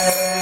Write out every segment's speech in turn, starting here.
Hare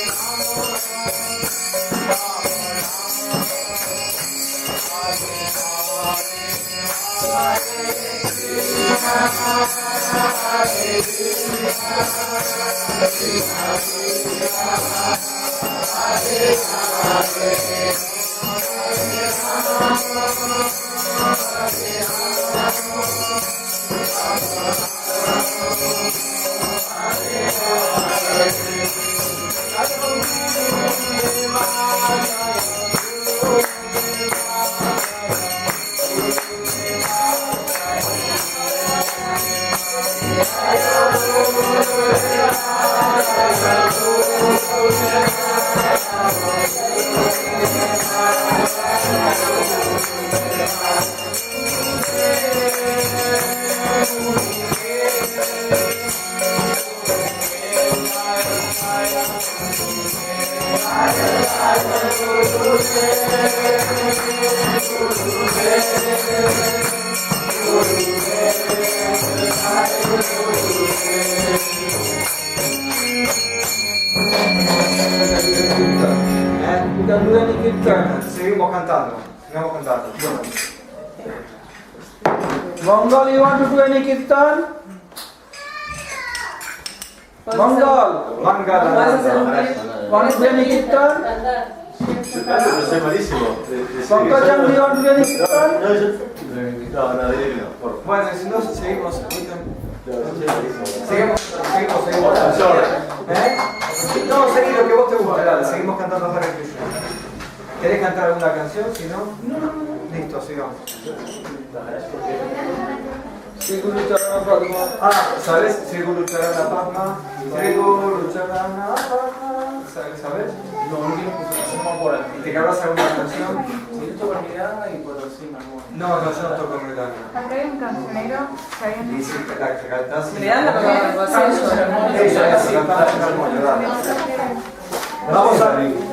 Rama, Seguimos cantando. Seguimos cantando. Mangal, you want to do any kirtan? Mangal. Want to do any kirtan? Soy malísimo. Pankajam, you want to do any kirtan? No, dile que no. Bueno, si no, seguimos. Seguimos. No, seguí lo que vos te guste, dale. Seguimos cantando Hare Krishna. ¿Querés cantar alguna canción? Si no, listo, sigamos. Sri Guru Charana Padma. ¿Sabes? Sri Guru Charana Padma. Sri Guru Charana Padma. ¿Sabes? No, no hacemos por aquí. ¿Y te querrás alguna canción? Si yo toco mirada y puedo decir alguna. No, yo no toco mirada. Acá hay un cancionero que hay en Y si la cantás...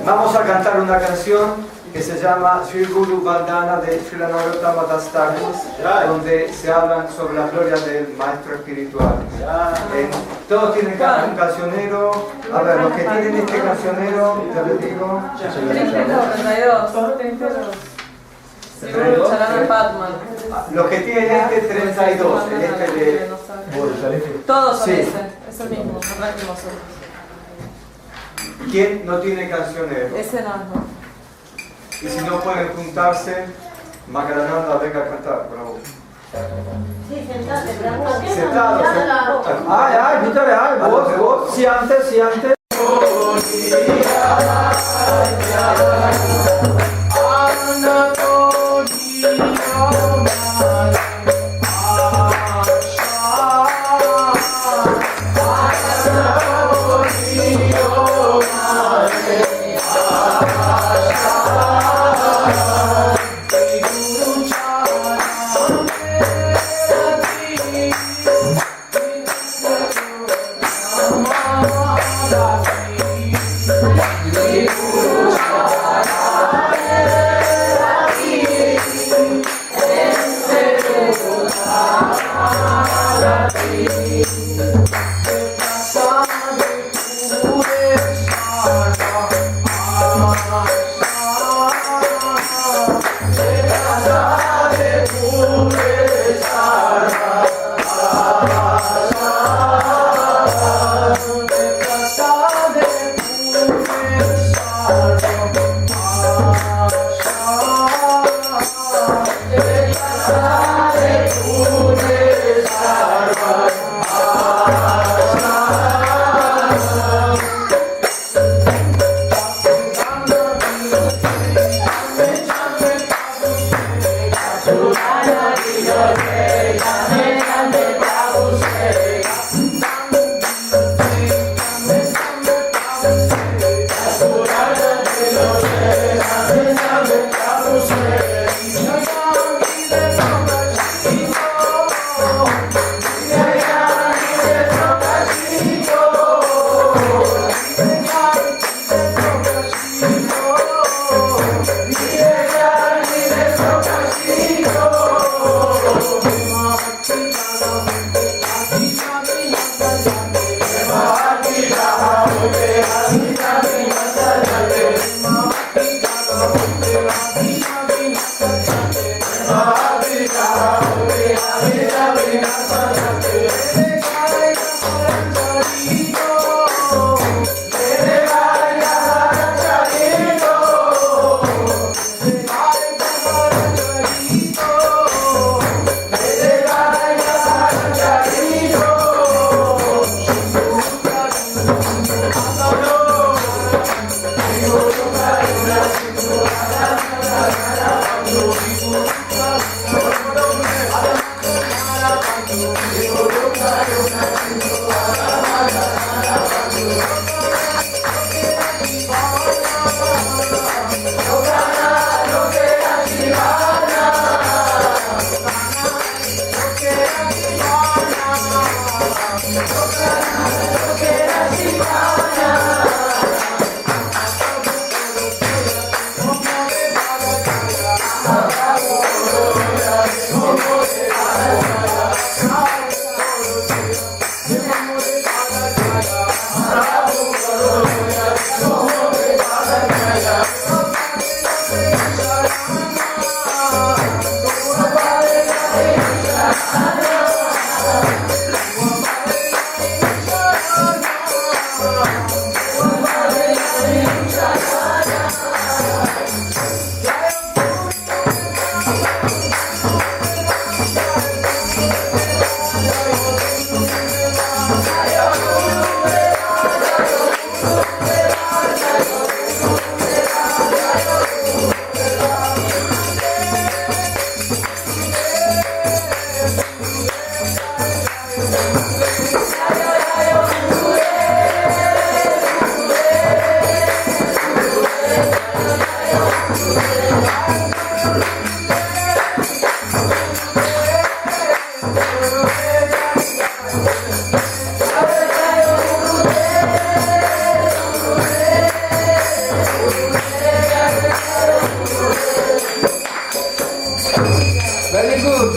Vamos a cantar una canción que se llama Sri Guru Vandana de Srila Narottama Das Thakur, donde se hablan sobre las glorias del maestro espiritual. Todos tienen un cancionero. A ver, los que tienen este cancionero, ya les digo. 32. Charana Padma. Los que tienen este 32, este de... Todos son Sí. es el mismo, arranquemos. ¿Quién no tiene cancionero? Ese no. Y si no pueden juntarse, Magadananda venga a cantar, bravo. Sí, sentate, bravo. Sentado. Ay, Vitare, ay, vos, si antes. Bye. Very good.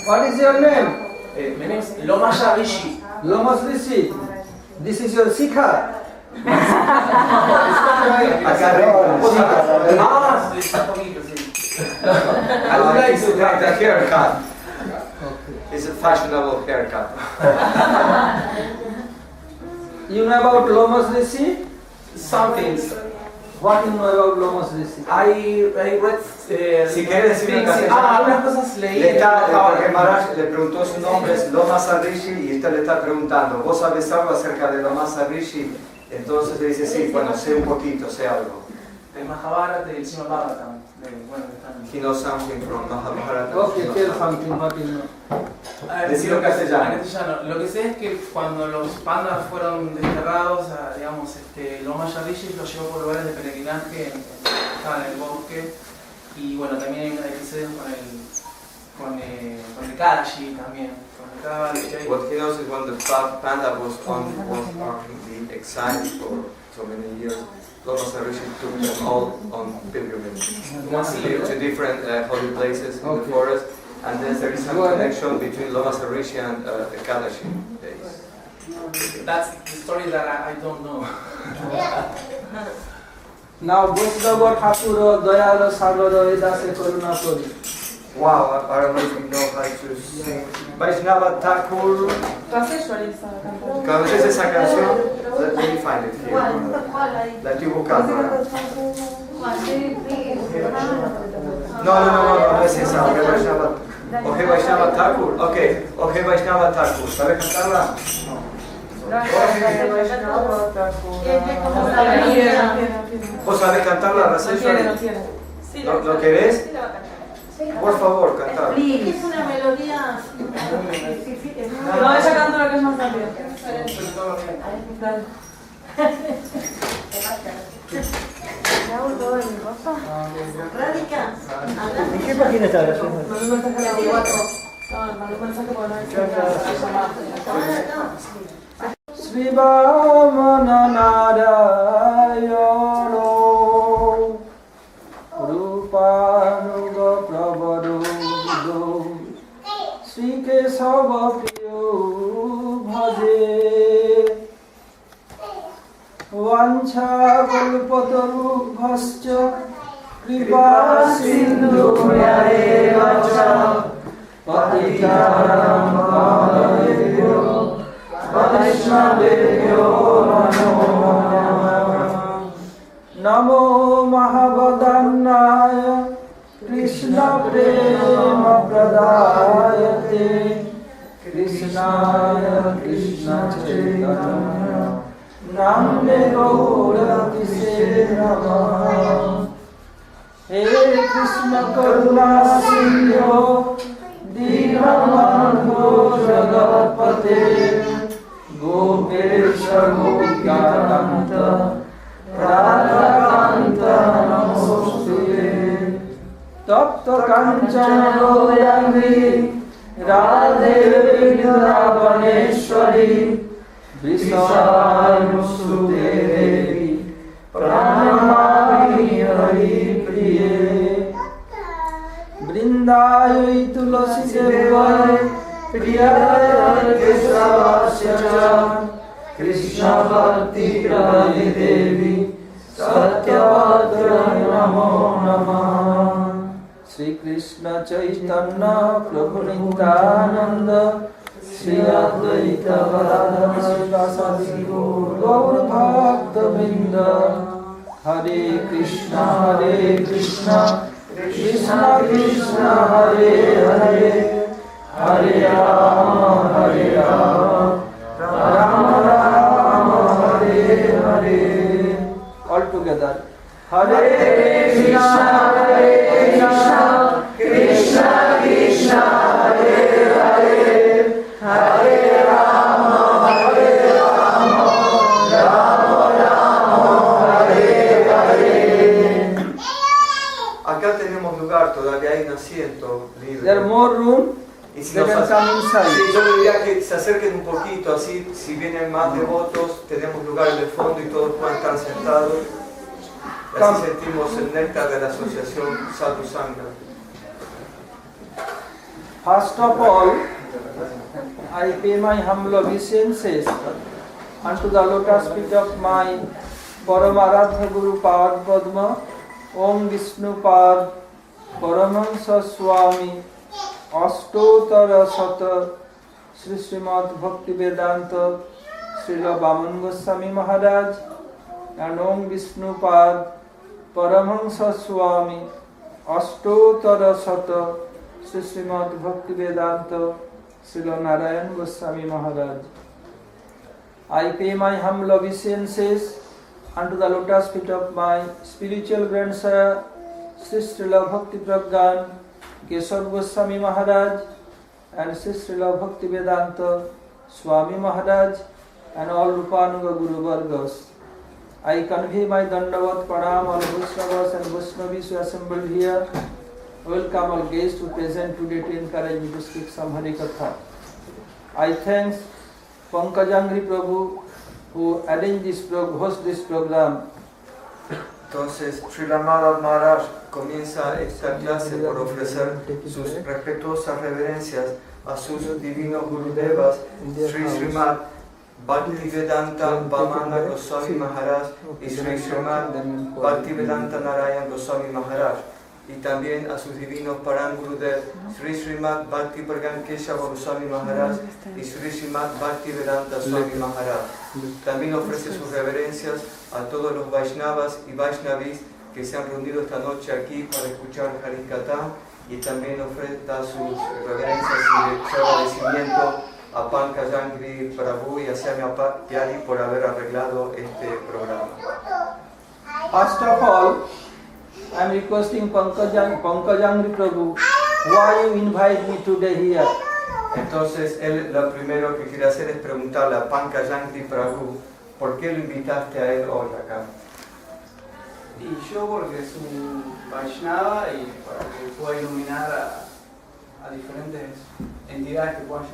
What is your name? My name is Lomasha Rishi. Lomas Rishi. This is your Sikha. Ah, sí, está poquito, sí. I would like to have the haircut. It's a fashionable haircut. You know about Lomas Rishi? Some things. What you know about Lomas Rishi? I read. Si quieres decir una cosa, algunas cosas leí. porque Maharaj le preguntó su nombre, es Loma Rishi, y usted le está preguntando, ¿vos sabes algo acerca de Loma Rishi? Entonces le dice, sí, bueno, sé un poquito, sé algo. De Mahabharata, del Srimad Bhagavatam. Bueno, He knows something from Mahabharata. Okay, tell something what you know. Decirlo en castellano. En castellano. Lo que sé es que cuando los pandas fueron desterrados, digamos, Loma Rishi los llevó por lugares de peregrinaje, estaban en el bosque. Y bueno, también hay una episodio con el Kadashi también. What he knows is when the panda was on the exile for so many years, Loma Rishi took them all on pilgrimage to different holy places in the forest, and then there is some connection between Loma Rishi and the Kadashi days. That's the story that I don't know. Now, Vaishnava Thakur, Dayala Sagar, Edase Karuna Kori. Wow, I don't even know how to sing. Vaishnava Thakur. ¿Conoces esa canción? Let me find it here. La estoy buscando. No es esa. Oje Vaishnava Thakur. Ok, Oje Vaishnava Thakur. ¿Sabes cantarla? ¿Vos sabés cantarla, Rasesh? ¿Lo querés? Por favor, cantar. Es una melodía. No, ella canta lo que es más rápido. Rádica. ¿En qué página está la Srivamananarayano Rupanuga Prabharudo Sri Kesava Priyo Bhaje Vancha Kalpataru Bhascha Kripa Sindhu Vacha Patitanam Pavanebhyo Vaishnavebhyo Namo Mahabodhanaya Krishna Prema Pradayate Krishnaya Krishna Chaitanya Namne Gaura Kise Namah Krishna Karuna Sindhu Dinabandhu Jagatpate Gopesha Gopikanta Radhakanta Namostute Tapta Kanchana Gauryangi Radhe Vrindavaneshwari Vrishabhanusute Devi Pranamami Hari Priye Vrindayai Tulasi Devai Priyaya Kesavasya Krishna Bhakti Radhe Devi Satyavadra Namo Namah Shri Krishna Chaitanya Prabhu Nityananda Shri Advaita Gadadhara Gaur Bhakta Vrinda Hare Krishna Krishna Krishna Hare Hare Hare Rama Rama Rama Hare Hare. All together. Hare Krishna Krishna Krishna Hare Hare Hare Rama Rama Rama Hare Hare. Acá tenemos lugar, todavía hay un asiento libre. There are more room. Y si They can come inside. sí, yo diría que se acerquen un poquito, así si vienen más devotos, tenemos lugar en el fondo y todos pueden estar sentados. Y así sentimos el néctar de la asociación Sadhu Sangha. First of all, I pay my humble obeisances unto the lotus feet of my Paramaradha Guru Pad Padma, Om Vishnu Pad, Paramahansa Swami, Ashtotara Sata, Sri Srimad Bhakti Vedanta, Srila Vaman Goswami Maharaj, and Om Vishnu Pad, Paramahansa Swami, Ashtotara Sata, Sri Srimad Bhakti Vedanta, Srila Narayan Goswami Maharaj. I pay my humble obeisances unto the lotus feet of my spiritual grandsire, Sri Srila Bhakti Pragyan Keshav Goswami Maharaj, and Sri Srila Bhakti Vedanta Swami Maharaj, and all Rupanuga Guru Vargas. I convey my Dandavat Pranam all Vaishnavas and Vaishnavis who assembled here. Welcome all guests who present today to encourage me to speak some Hari Katha. I thank Pankajangri Prabhu who arranged this host this program. Entonces, Srila Madhav Maharaj comienza esta clase por ofrecer sus respetuosas reverencias a sus divinos Gurudevas, Sri Srimad Bhaktivedanta Vamana Goswami Maharaj y Sri Srimad Bhaktivedanta Narayan Goswami Maharaj, y también a sus divinos Param Gurudev, Sri Srimad Bhakti Pragyan Keshava Goswami Maharaj y Sri Srimad Bhaktivedanta Swami Maharaj. También ofrece sus reverencias a todos los Vaishnavas y Vaishnavis que se han reunido esta noche aquí para escuchar Harikatha, y también ofrece sus reverencias y su agradecimiento a Pankajangri Prabhu y a Syamya Pyari por haber arreglado este programa. First of all, I am requesting Pankajangri Prabhu, why you invite me today here? Entonces, él lo primero que quiere hacer es preguntarle a Pankajangri Prabhu, ¿por qué lo invitaste a él hoy acá? Y yo porque es un Vaishnava y para que pueda iluminar a diferentes entidades que puedan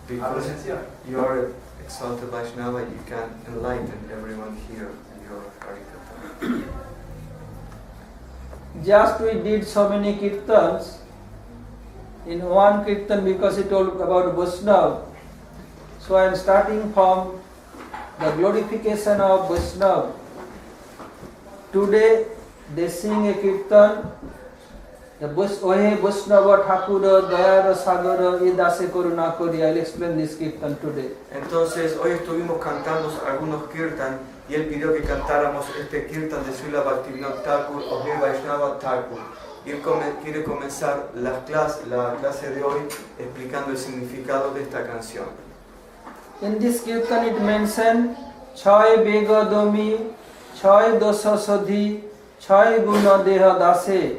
llegar a presenciar. You are an exalted Vaishnava, you can enlighten everyone here in your Harikatha. Just we did so many kirtans. In one kirtan, because he told about Vaishnava, so I am starting from the glorification of Vaishnava. Today they sing a kirtan, the Ohe Vaishnava Thakura Dayara Sagara Edase Karuna Kori. I will explain this kirtan today. Entonces, hoy estuvimos cantando algunos kirtan y él pidió que cantáramos este kirtan de Srila Bhaktivinoda Thakur, Ohe Vaishnava Thakur. Y él quiere comenzar la clase de hoy explicando el significado de esta canción. In this kirtan it mentioned Chai Bega Domi, Chai Dosa Sadhi, Chai Guna Deha Dase.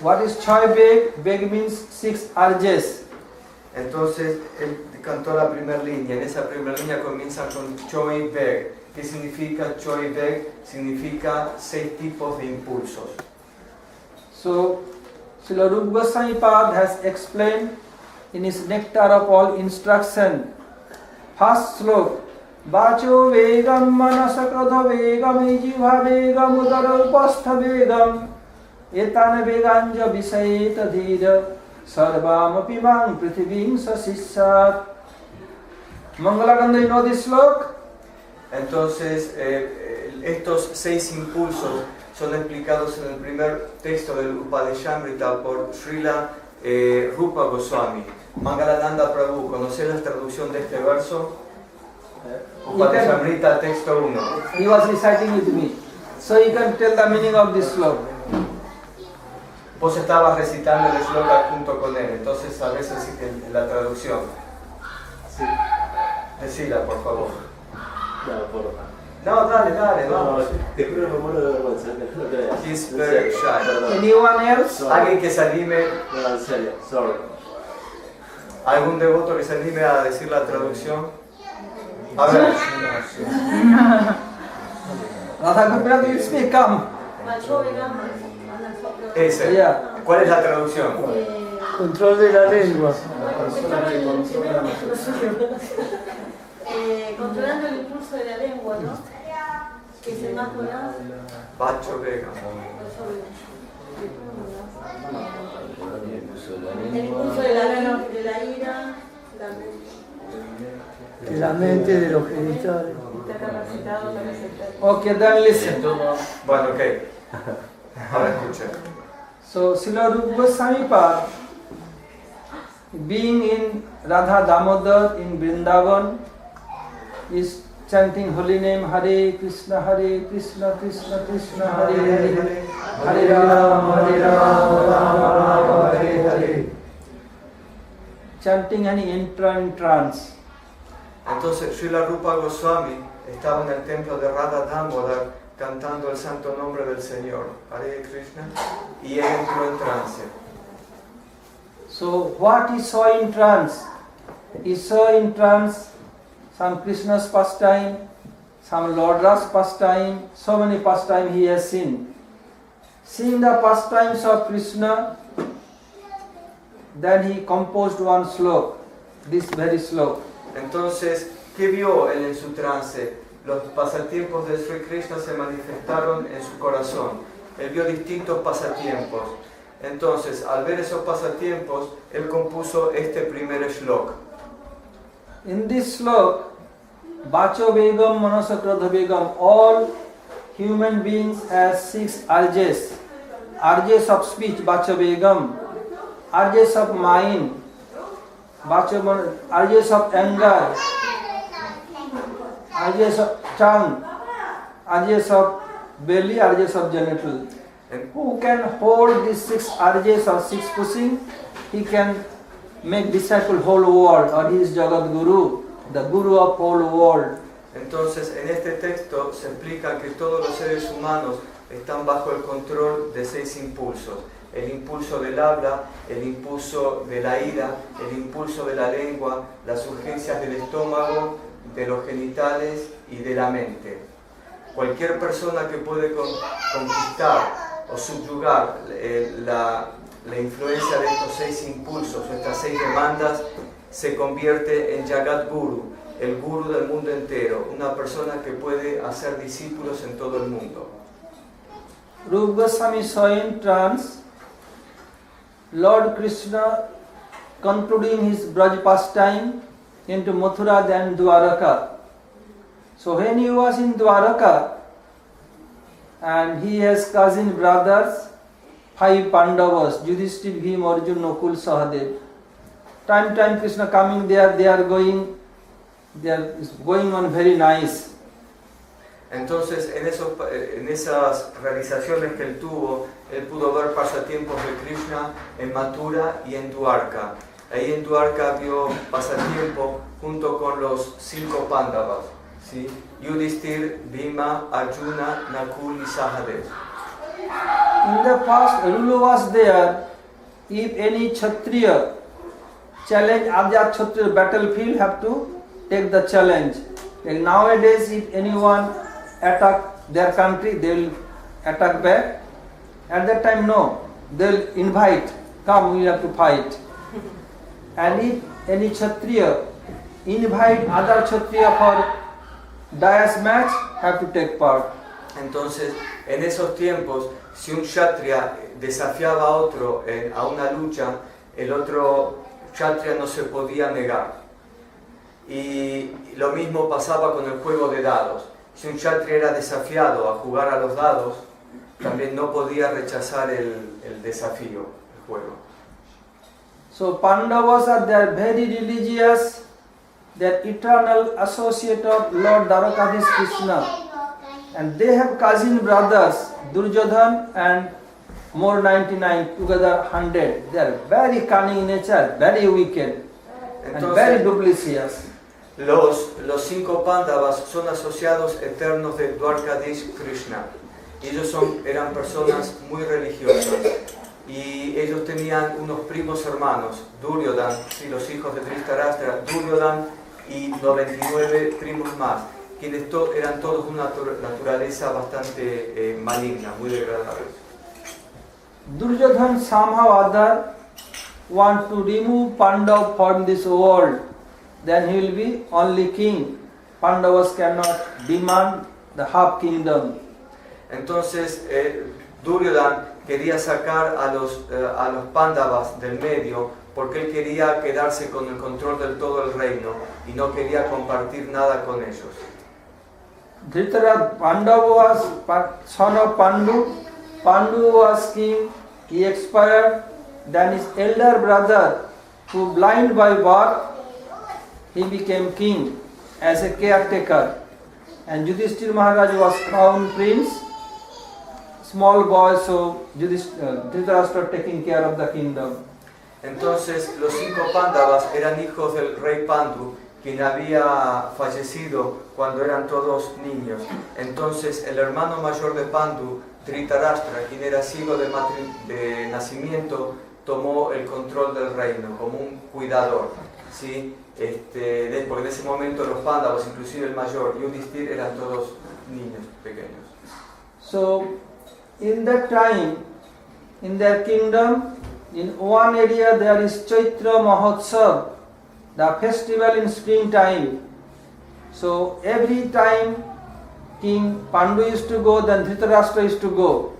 What is Chai Beg? Beg means 6 arjes. Entonces él cantó la primera línea. En esa primera línea comienza con Choi Beg. ¿Qué significa Choi Beg? Significa 6 tipos de impulsos. So, Srila Rupa Goswami Pad has explained in his Nectar of All Instruction, first slok, Vacho Vegam Manasakradha Vegam Ijivha Vegam Udara Upastha Vegam Etana Veganja Visayeta Dhira Sarvam Apimang Prithivim Sasisat. Mangalakanda, you know this slok? Entonces, estos 6 impulsos son explicados en el primer texto del Upadeshamrita por Srila Rupa Goswami. Mangalananda Prabhu, ¿conoces la traducción de este verso? Upadeshamrita, texto 1. He was reciting with me. So you can tell the meaning of this slok. Vos estabas recitando el shloka junto con él, entonces sabés la traducción. Sí. Decila, por favor. No, por favor. No, dale, No, no. te juro que me muero de vergüenza. No te veas. He's En very serio, shy. perdón. Anyone else? Alguien que se anime, No, en serio, sorry. algún devoto que se anime a decir la traducción. A ver. Radha Gopinath, you speak, come. Vacho Vegam. Ese. Yeah. ¿Cuál es la traducción? Control de la lengua. Controlando el impulso de la lengua, ¿no? Que es el más voraz. Vacho Vega. El impulso de la ira, De la mente, de los genitales. Está capacitado para aceptar. Okay, then listen. Bueno, ok. Ahora escuchen. So, Srila Rupa Goswami Pad, being in Radha Damodar in Vrindavan, is chanting holy name Hare Krishna, Krishna Krishna, Hare Hare, Hare Rama, Rama Rama, Hare Hare. Chanting and he entered in trance. Entonces, Srila Rupa Goswami estaba en el templo de Radha Damodar cantando el santo nombre del Señor, Hare Krishna, y él entró en trance. So, what he saw in trance? He saw in trance some Krishna's pastime, some Lord Ra's pastime, so many pastime he has seen. Seeing the pastimes of Krishna, then he composed one slok, this very slok. Entonces, ¿qué vio él en su trance? Los pasatiempos de Sri Krishna se manifestaron en su corazón. Él vio distintos pasatiempos. Entonces, al ver esos pasatiempos, él compuso este primer shlok. In this slok, Vacho Begam, Manasakradha Begam, all human beings have 6 arjes. Arjes of speech, Vacho Begam. Arjes of mind, arjes of anger. Arjes of tongue, arjes of belly, arjes of genital. And who can hold these 6 arjes or 6 pushing? He can make disciple whole world, or he is Jagat Guru, the Guru of whole world. Entonces, en este texto se explica que todos los seres humanos están bajo el control de 6 impulsos. El impulso del habla, el impulso de la ira, el impulso de la lengua, las urgencias del estómago, de los genitales y de la mente. Cualquier persona que puede conquistar o subyugar la influencia de estos 6 impulsos o estas 6 demandas se convierte en Jagat Guru, el guru del mundo entero, una persona que puede hacer discípulos en todo el mundo. Rupa Goswami saw in trance Lord Krishna concluding his Braj pastime into Mathura then Dwaraka. So when he was in Dwaraka and he has cousin brothers, 5 Pandavas, Yudhishthira, Bhima, Arjuna, Nakul, Sahadev. Time Krishna coming there, they are going on very nice. Entonces, en esas realizaciones que él tuvo, él pudo ver pasatiempos de Krishna en Mathura y en Dwarka. Ahí en Dwarka vio pasatiempo junto con los 5 Pándavas. ¿sí? Yudhishthir, Bhima, Arjuna, Nakul y Sahadev. In the past, rule was there. If any Kshatriya challenge other Kshatriya battlefield, have to take the challenge. Like nowadays, if anyone attack their country, they will attack back. At that time, no. They will invite, come, we have to fight. And if any Kshatriya invite other Kshatriya for dais match, have to take part. Entonces, en esos tiempos, si un Kshatriya desafiaba a otro a una lucha, el otro Kshatriya no se podía negar. Y lo mismo pasaba con el juego de dados. Si un Kshatriya era desafiado a jugar a los dados, también no podía rechazar el desafío, el juego. So Pandavas are they are very religious, they are eternal associate of Lord Dwarakadhish Krishna. And they have cousin brothers, Duryodhan and more 99, together 100. They are very cunning in nature, very wicked, and very duplicitous. Los 5 Pandavas son asociados eternos de Dwarakadhish Krishna. Ellos eran personas muy religiosas. Y ellos tenían unos primos hermanos, Duryodhan, sí, los hijos de Dhritarashtra, Duryodhan y 99 primos más, quienes eran todos de una naturaleza bastante maligna, muy degradable. Duryodhan somehow or other want to remove Pandav from this world, then he will be only king. Pandavas cannot demand the half kingdom. Entonces Duryodhan quería sacar a los Pandavas del medio porque él quería quedarse con el control del todo el reino y no quería compartir nada con ellos. Dhritarashtra, Pandava was son of Pandu. Pandu was king, he expired. Then his elder brother, who blind by birth, he became king as a caretaker. And Yudhishthira Maharaj was crown prince, small boy, so Dhritarashtra taking care of the kingdom. Entonces los 5 Pandavas eran hijos del rey Pandu, quien había fallecido cuando eran todos niños. Entonces el hermano mayor de Pandu, Dhritarashtra, quien era ciego de nacimiento, tomó el control del reino como un cuidador, ¿sí? Porque en ese momento los Pandavas, inclusive el mayor Yudhishthira, eran todos niños pequeños. So in that time, in their kingdom, in one area there is Chaitra Mahotsav, the festival in springtime. So every time King Pandu used to go, then Dhritarashtra used to go.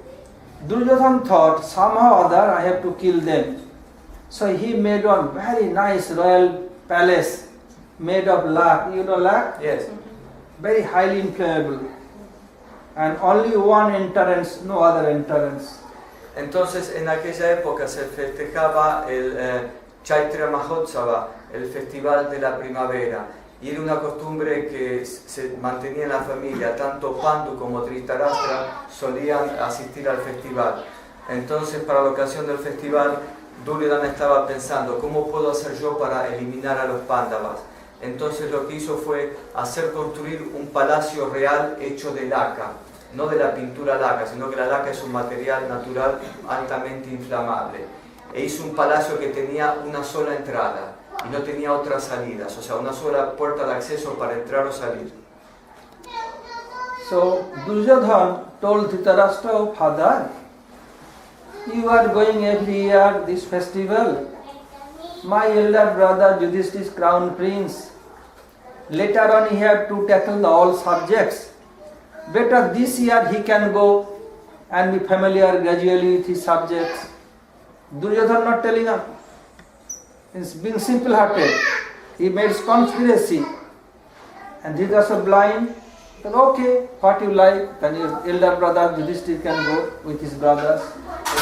Duryodhan thought, somehow or other I have to kill them. So he made one very nice royal palace made of lac. You know lac? Yes. Very highly inflammable. And only one entrance, no other entrance. Entonces en aquella época se festejaba el Chaitra Mahotsava, el festival de la primavera, y era una costumbre que se mantenía en la familia. Tanto Pandu como Dhritarashtra solían asistir al festival. Entonces para la ocasión del festival, Duryodhana estaba pensando, ¿cómo puedo hacer yo para eliminar a los Pandavas? Entonces lo que hizo fue hacer construir un palacio real hecho de laca, no de la pintura laca, sino que la laca es un material natural altamente inflamable. E hizo un palacio que tenía una sola entrada y no tenía otras salidas, o sea, una sola puerta de acceso para entrar o salir. So Duryodhana told Dhritarashtra, oh father, you are going every year this festival. My elder brother Yudhishthira is crown prince. Later on he had to tackle all subjects. Better this year he can go and be familiar gradually with his subjects. Duryodhana not telling him, he's being simple-hearted. He made conspiracy. And Dhritarashtra blind, said, okay, what you like, then your elder brother Yudhishthira can go with his brothers.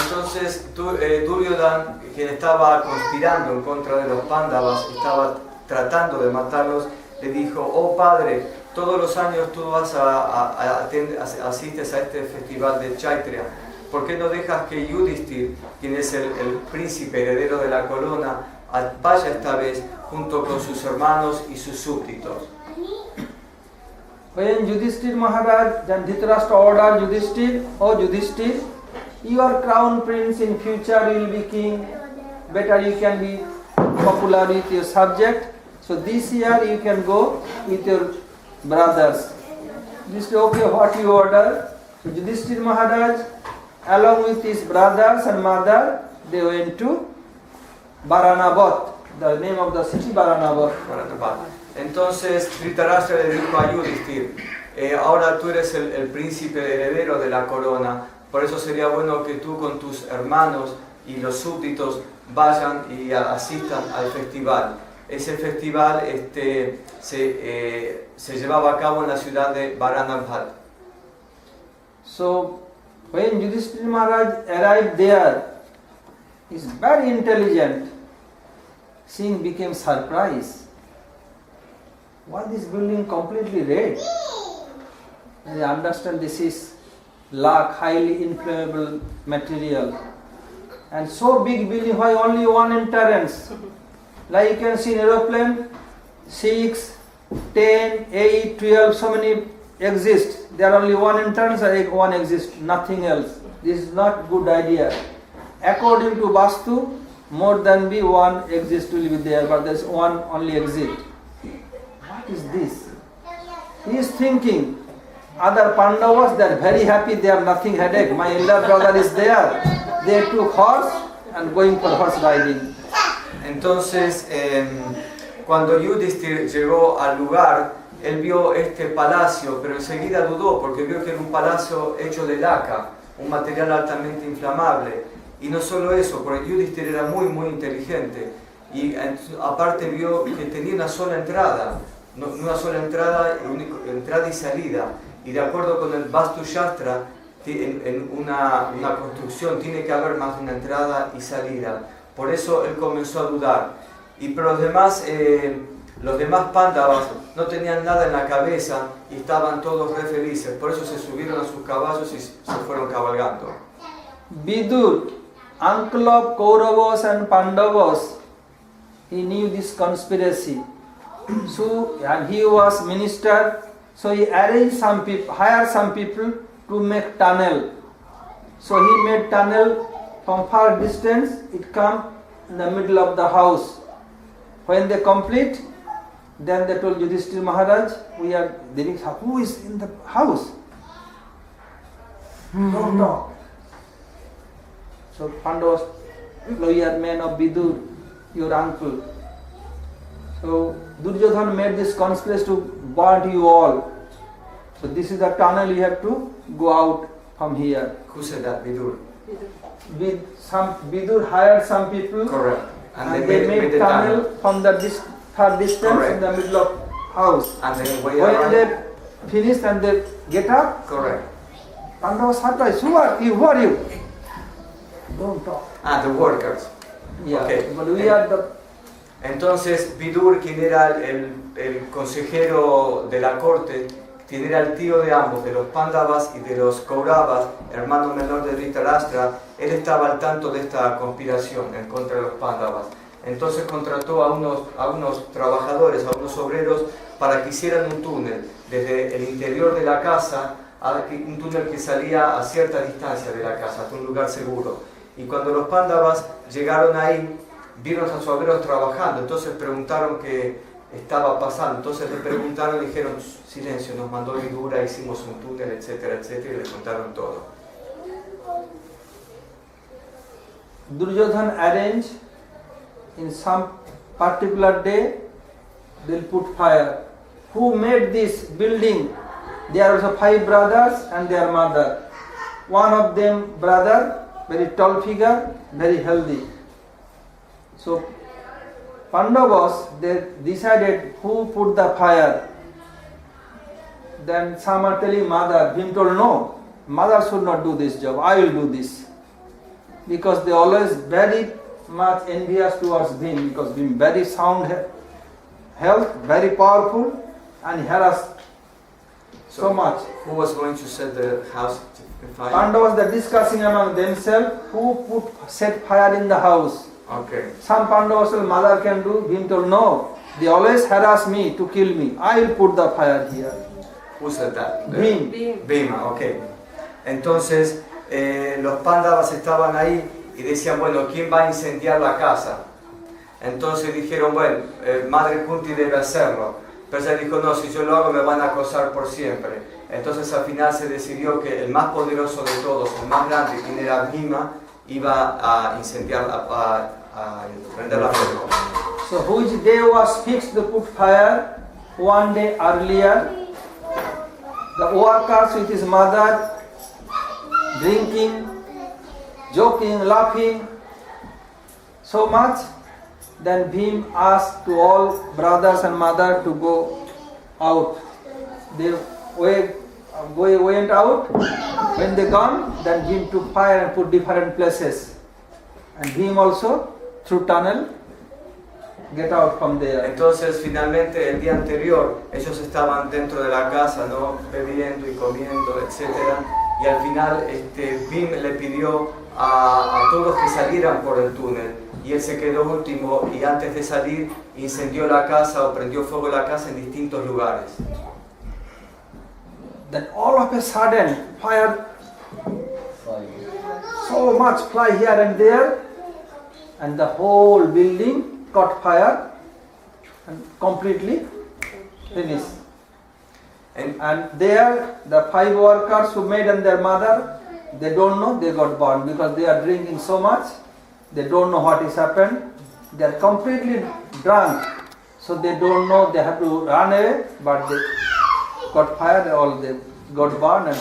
Entonces Duryodhana, quien estaba conspirando en contra de los Pandavas, estaba tratando de matarlos, le dijo, oh padre, todos los años tú asistes a este festival de Chaitra, ¿por qué no dejas que Yudhishthira, quien es el príncipe heredero de la corona, vaya esta vez junto con sus hermanos y sus súbditos? When Yudhishthir Maharaj, then Dhritarashtra ordered Yudhishthir, "Oh Yudhishthir, you are crown prince, in future you will be king, better you can be popular with your subject. So this year you can go with your brothers." Yudhishthir, "Okay, what you order?" So Yudhishthir Maharaj, along with his brothers and mother, they went to Varanavat, the name of the city Varanavat. Entonces Dhritarashtra le dijo a Yudhishthir, ahora tú eres el príncipe heredero de la corona, por eso sería bueno que tú con tus hermanos y los súbditos vayan y asistan al festival. Ese festival se llevaba a cabo en la ciudad de Varanavat. So when Yudhishthira Maharaj arrived there, he is very intelligent. Seeing became surprised. Why this building completely red? And I understand this is lac, highly inflammable material. And so big building, why only one entrance? Like you can see in aeroplane, 6, 10, 8, 12, so many exist. There are only one entrance and one exists, nothing else. This is not good idea. According to Vastu, more than one exist will be there, but there is one only exit. What is this? He is thinking, other Pandavas, they are very happy, they have nothing headache. My elder brother is there. They took horse and going for horse riding. Entonces, cuando Yudhishthir llegó al lugar, él vio este palacio, pero enseguida dudó porque vio que era un palacio hecho de laca, un material altamente inflamable. Y no solo eso, porque Yudhishthir era muy inteligente y aparte vio que tenía una sola entrada, entrada y salida. Y de acuerdo con el Vastu Shastra, en una construcción tiene que haber más de una entrada y salida. Por eso él comenzó a dudar. Pero los demás Pándavas no tenían nada en la cabeza y estaban todos re felices. Por eso se subieron a sus caballos y se fueron cabalgando. Vidur, uncle of Kauravas and Pandavas, he knew this conspiracy. So, and he was minister, so he arranged some people, hired some people to make tunnel. So he made tunnel from far distance, it come in the middle of the house. When they complete, then they told Yudhishthira Maharaj, we are living, who is in the house? Don't talk. So Pandavas, lawyer man of Vidur, your uncle. So Duryodhana made this conspiracy to burn you all. So this is the tunnel, you have to go out from here. Who said that? Vidur. Vidur hired some people. Correct. And they made tunnel from the far distance. Correct. In the middle of house. And then when they finish and they get up. Correct. Pandavas surprised. Who are you? Who are you? Don't talk. The workers. Yeah. Okay. But we are the. Entonces Vidur, quien era el consejero de la corte, quien era el tío de ambos, de los Pándavas y de los Kauravas, hermano menor de Dhritarashtra, él estaba al tanto de esta conspiración en contra de los Pándavas. Entonces contrató a unos trabajadores, a unos obreros, para que hicieran un túnel desde el interior de la casa, un túnel que salía a cierta distancia de la casa, hasta un lugar seguro. Y cuando los Pándavas llegaron ahí, vieron a sus obreros trabajando, entonces preguntaron qué estaba pasando. Entonces le preguntaron y dijeron, silencio, nos mandó Vidura, hicimos un túnel, etcétera, etcétera, y le contaron todo. Duryodhana arranged in some particular day, they'll put fire. Who made this building? There are also 5 brothers and their mother. One of them brother, very tall figure, very healthy. So Pandavas, they decided who put the fire. Then some are telling mother, Bhim told no, mother should not do this job, I will do this. Because they always very much envious towards Bhim, because Bhim very sound health, very powerful and harassed so much. Who was going to set the house on fire? Pandavas, they are discussing among themselves who set fire in the house. Okay. Some Pandavas said, mother can do, Bhim told no, they always harass me to kill me, I will put the fire here. Who said that? Bhim. Bhima, ok. Entonces, los Pándavas estaban ahí y decían, bueno, ¿quién va a incendiar la casa? Entonces dijeron, bueno, Madre Kunti debe hacerlo. Pero ella dijo, no, si yo lo hago me van a acosar por siempre. Entonces al final se decidió que el más poderoso de todos, el más grande, quien era Bhima, iba a incendiar, a prender la fuego. So which day was fixed to put fire? One day earlier, the workers with his mother, drinking, joking, laughing so much. Then Bhim asked to all brothers and mother to go out. They went out. When they gone, then Bhim took fire and put different places. And Bhim also, through tunnel, get out from there. Entonces finalmente el día anterior ellos estaban dentro de la casa, ¿no? Bebiendo y comiendo, etc. Y al final Bhim le pidió a todos que salieran por el túnel. Y él se quedó último y antes de salir incendió la casa o prendió fuego la casa en distintos lugares. Then all of a sudden fire, so much fly here and there, and the whole building caught fire and completely finished. And there the 5 workers who made and their mother, they don't know they got burned because they are drinking so much. They don't know what has happened. They are completely drunk. So they don't know, they have to run away, but they got fired, all they got burned and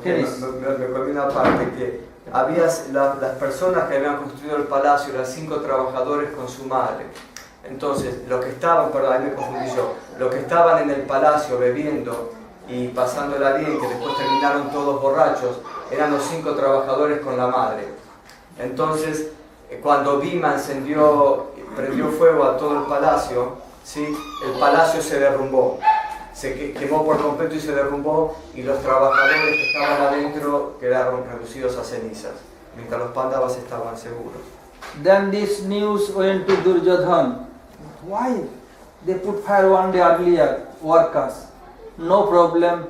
finished. Me comí una parte que había las personas que habían construido el palacio, eran 5 trabajadores con su madre. Entonces, los que estaban, perdón, ahí me confundí yo, los que estaban en el palacio bebiendo y pasándola bien, que después terminaron todos borrachos, eran los 5 trabajadores con la madre. Entonces, cuando Bhima prendió fuego a todo el palacio, ¿sí? El palacio se derrumbó, se quemó por completo y se derrumbó, y los trabajadores que estaban adentro quedaron reducidos a cenizas, mientras los Pándavas estaban seguros. Then this news went to Duryodhana. Why? They put fire one day earlier, workers. No problem,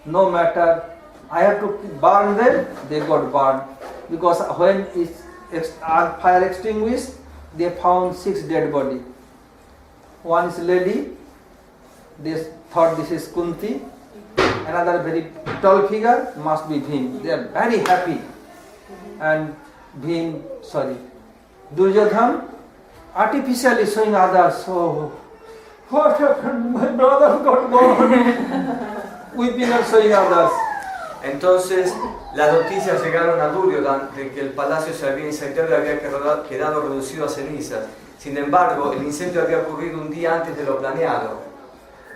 no matter. I have to burn them, they got burned. Because when fire extinguished, they found 6 dead bodies. One is lady, they thought this is Kunti. Another very tall figure must be Bhim. They are very happy. And Duryodhana artificially showing others, so what happened? My brother got burned. Weeping and showing others. Entonces, las noticias llegaron a Duryodhana de que el palacio se había incendiado y había quedado reducido a cenizas. Sin embargo, el incendio había ocurrido un día antes de lo planeado.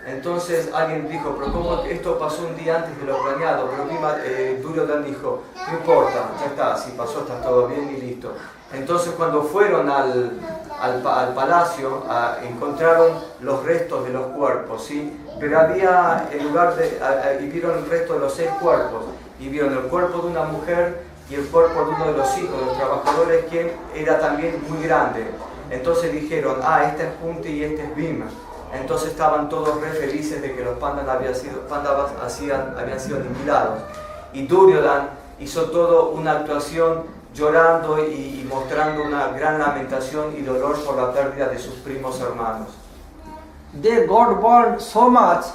Entonces alguien dijo, pero ¿cómo esto pasó un día antes de lo planeado? Pero Duryodhana dijo, no importa, ya está, si pasó está todo bien y listo. Entonces cuando fueron al palacio, encontraron los restos de los cuerpos, ¿sí? Pero había, y vieron el resto de los 6 cuerpos, y vieron el cuerpo de una mujer y el cuerpo de uno de los hijos, de los trabajadores, quien era también muy grande. Entonces dijeron, este es Kunti y este es Bhima. Entonces estaban todos re felices de que los Pándavas habían sido aniquilados. Y Duryodhana hizo toda una actuación llorando y mostrando una gran lamentación y dolor por la pérdida de sus primos hermanos. They got burned so much,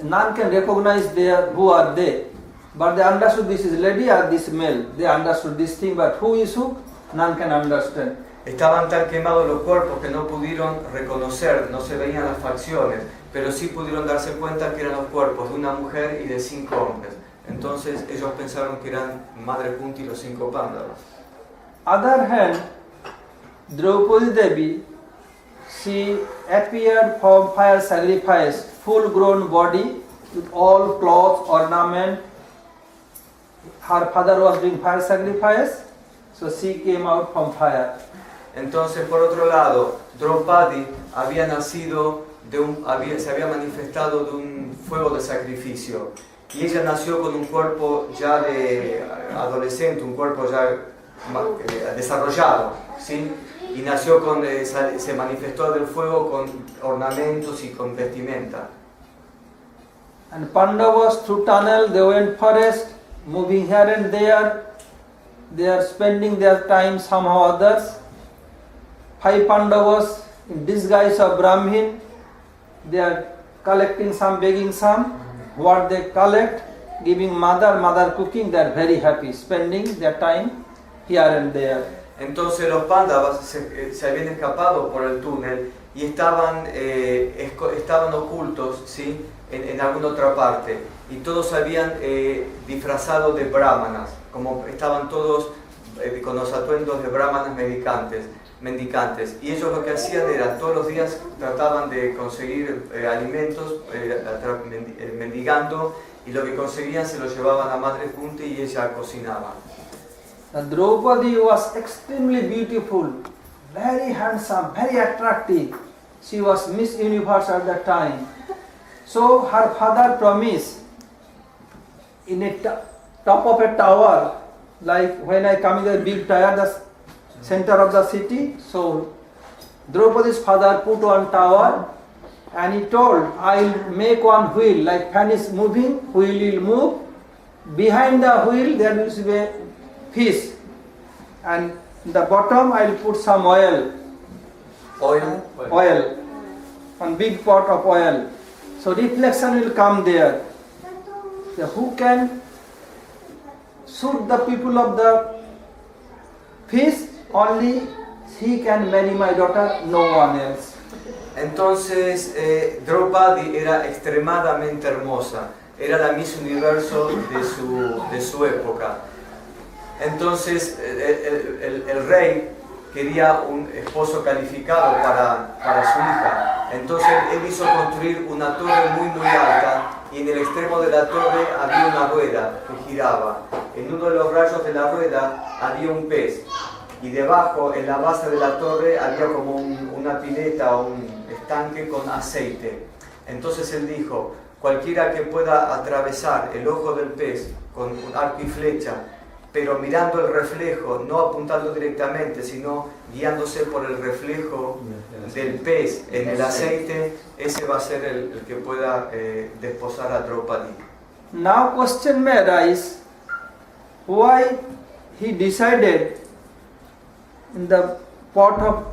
none can recognize who are they. But they understood this is lady or this male. They understood this thing, but who is who, none can understand. Estaban tan quemados los cuerpos que no pudieron reconocer, no se veían las facciones, pero sí pudieron darse cuenta que eran los cuerpos de una mujer y de 5 hombres. Entonces ellos pensaron que eran Madre Kunti y los 5 Pándavas. Other hand, Draupadi Devi, she appeared from fire sacrifice, full-grown body with all clothes, ornament. Her father was doing fire sacrifice, so she came out from fire. Entonces, por otro lado, Draupadi había nacido se había manifestado de un fuego de sacrificio, y ella nació con un cuerpo ya de adolescente, un cuerpo ya desarrollado, ¿sí? Y nació se manifestó del fuego con ornamentos y con vestimenta. And Pandavas through tunnel, they went forest, moving here and there. They are spending their time somehow others. 5 Pandavas in disguise of Brahmin, they are collecting some, begging some. What they collect, giving mother cooking, they are very happy, spending their time here and there. Entonces los Pándavas se habían escapado por el túnel y estaban ocultos, ¿sí?, en alguna otra parte. Y todos se habían disfrazado de brahmanas, como estaban todos con los atuendos de brahmanas mendicantes. Y ellos lo que hacían era, todos los días trataban de conseguir alimentos mendigando, y lo que conseguían se lo llevaban a Madre Kunti y ella cocinaba. Draupadi was extremely beautiful, very handsome, very attractive. She was Miss Universe at that time. So her father promised in a top of a tower, like when I come in the big tower, the center of the city. So Draupadi's father put one tower and he told, I'll make one wheel, like fan is moving, wheel will move. Behind the wheel there will be a fish, and in the bottom I'll put some oil, one big pot of oil. So reflection will come there. So who can shoot the people of the fish? Only he can marry my daughter, no one else. Entonces Draupadi era extremadamente hermosa, era la Miss Universo de su época. Entonces el rey quería un esposo calificado para su hija. Entonces él hizo construir una torre muy alta, y en el extremo de la torre había una rueda que giraba. En uno de los rayos de la rueda había un pez, y debajo, en la base de la torre, había como una pileta o un estanque con aceite. Entonces él dijo, cualquiera que pueda atravesar el ojo del pez con un arco y flecha, pero mirando el reflejo, no apuntando directamente, sino guiándose por el reflejo del pez en el aceite, ese va a ser el que pueda desposar a Draupadi. Now question may arise, why he decided in the pot of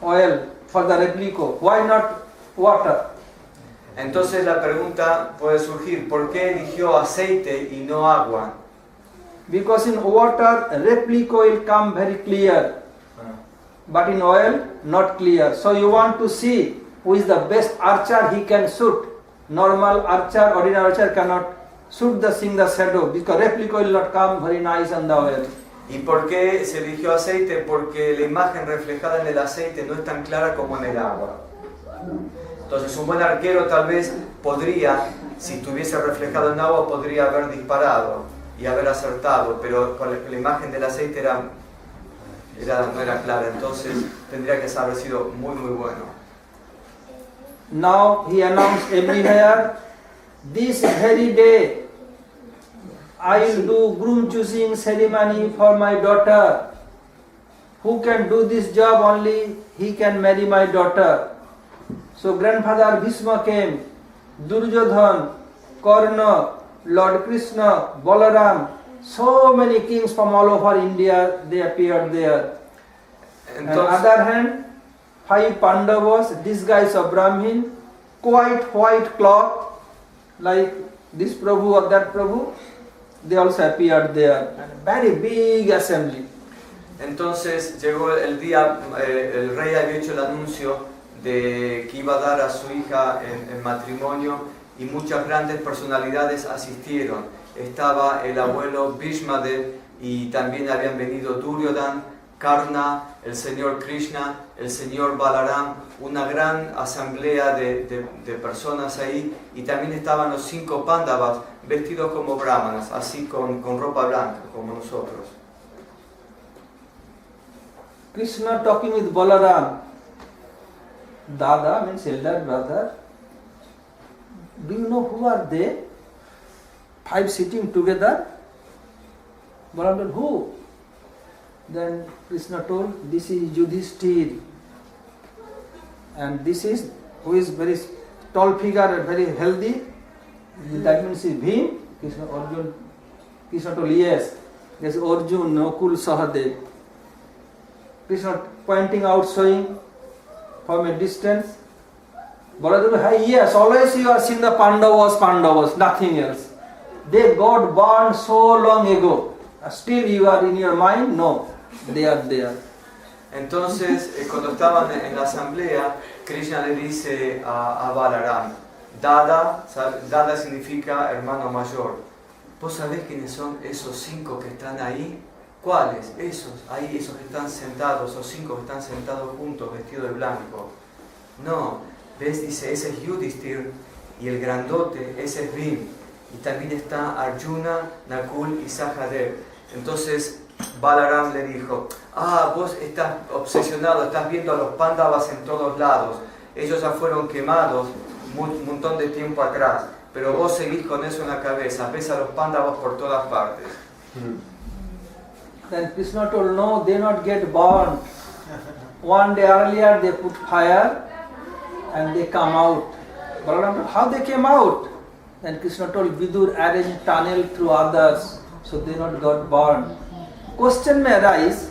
oil for the replico, why not water? Entonces la pregunta puede surgir, ¿por qué eligió aceite y no agua? Because in water, replico will come very clear, but in oil, not clear. So you want to see who is the best archer he can shoot. Normal archer, ordinary archer cannot shoot the shadow, because replico will not come very nice on the oil. ¿Y por qué se eligió aceite? Porque la imagen reflejada en el aceite no es tan clara como en el agua. Entonces un buen arquero tal vez podría, si estuviese reflejado en agua, podría haber disparado y haber acertado, pero con la imagen del aceite no era clara, entonces tendría que haber sido muy bueno. Now he announced everywhere, this very day I will do groom choosing ceremony for my daughter. Who can do this job? Only he can marry my daughter. So grandfather Bhishma came, Duryodhan, Karna, Lord Krishna, Balaram, so many kings from all over India, they appeared there. On the other hand, 5 Pandavas, disguise of Brahmin, quite white cloth, like this Prabhu or that Prabhu, they also appeared there. And a very big assembly. Entonces llegó el día, el rey había hecho el anuncio de que iba a dar a su hija en matrimonio, y muchas grandes personalidades asistieron. Estaba el abuelo Bhishmadev, y también habían venido Duryodhan, Karna, el señor Krishna, el señor Balaram, una gran asamblea de personas ahí, y también estaban los 5 Pándavas vestidos como brahmanas, así con ropa blanca, como nosotros. Krishna talking with Balaram, Dada means elder brother. Do you know who are they? 5 sitting together. Balaram told, who? Then Krishna told, this is Yudhishthir. And this is, who is very tall figure and very healthy, That means is Bhim, Krishna, Arjun. Krishna told yes. There's Arjun, Nakul, Sahadev. Krishna pointing out, showing from a distance. Baladev, yes, always you are seeing the Pandavas, nothing else. They got born so long ago. Still you are in your mind? No, they are there. Entonces, cuando estaban en la asamblea, Krishna le dice a Balaram, Dada significa hermano mayor. ¿Vos sabés quiénes son esos 5 que están ahí? ¿Cuáles? Esos que están sentados, esos 5 que están sentados juntos, vestidos de blanco. No, ves, dice, ese es Yudhishthir, y el grandote, ese es Bhim. Y también está Arjuna, Nakul y Sahadev. Entonces Balaram le dijo, vos estás obsesionado, estás viendo a los Pandavas en todos lados. Ellos ya fueron quemados un montón de tiempo atrás, pero vos seguís con eso en la cabeza, ves a los Pandavas por todas partes. Then Krishna told, no, they not get burned. One day earlier they put fire and they come out. Balaram told, how they came out? Then Krishna told, Vidur arranged tunnel through others, so they not got burned. Question may arise,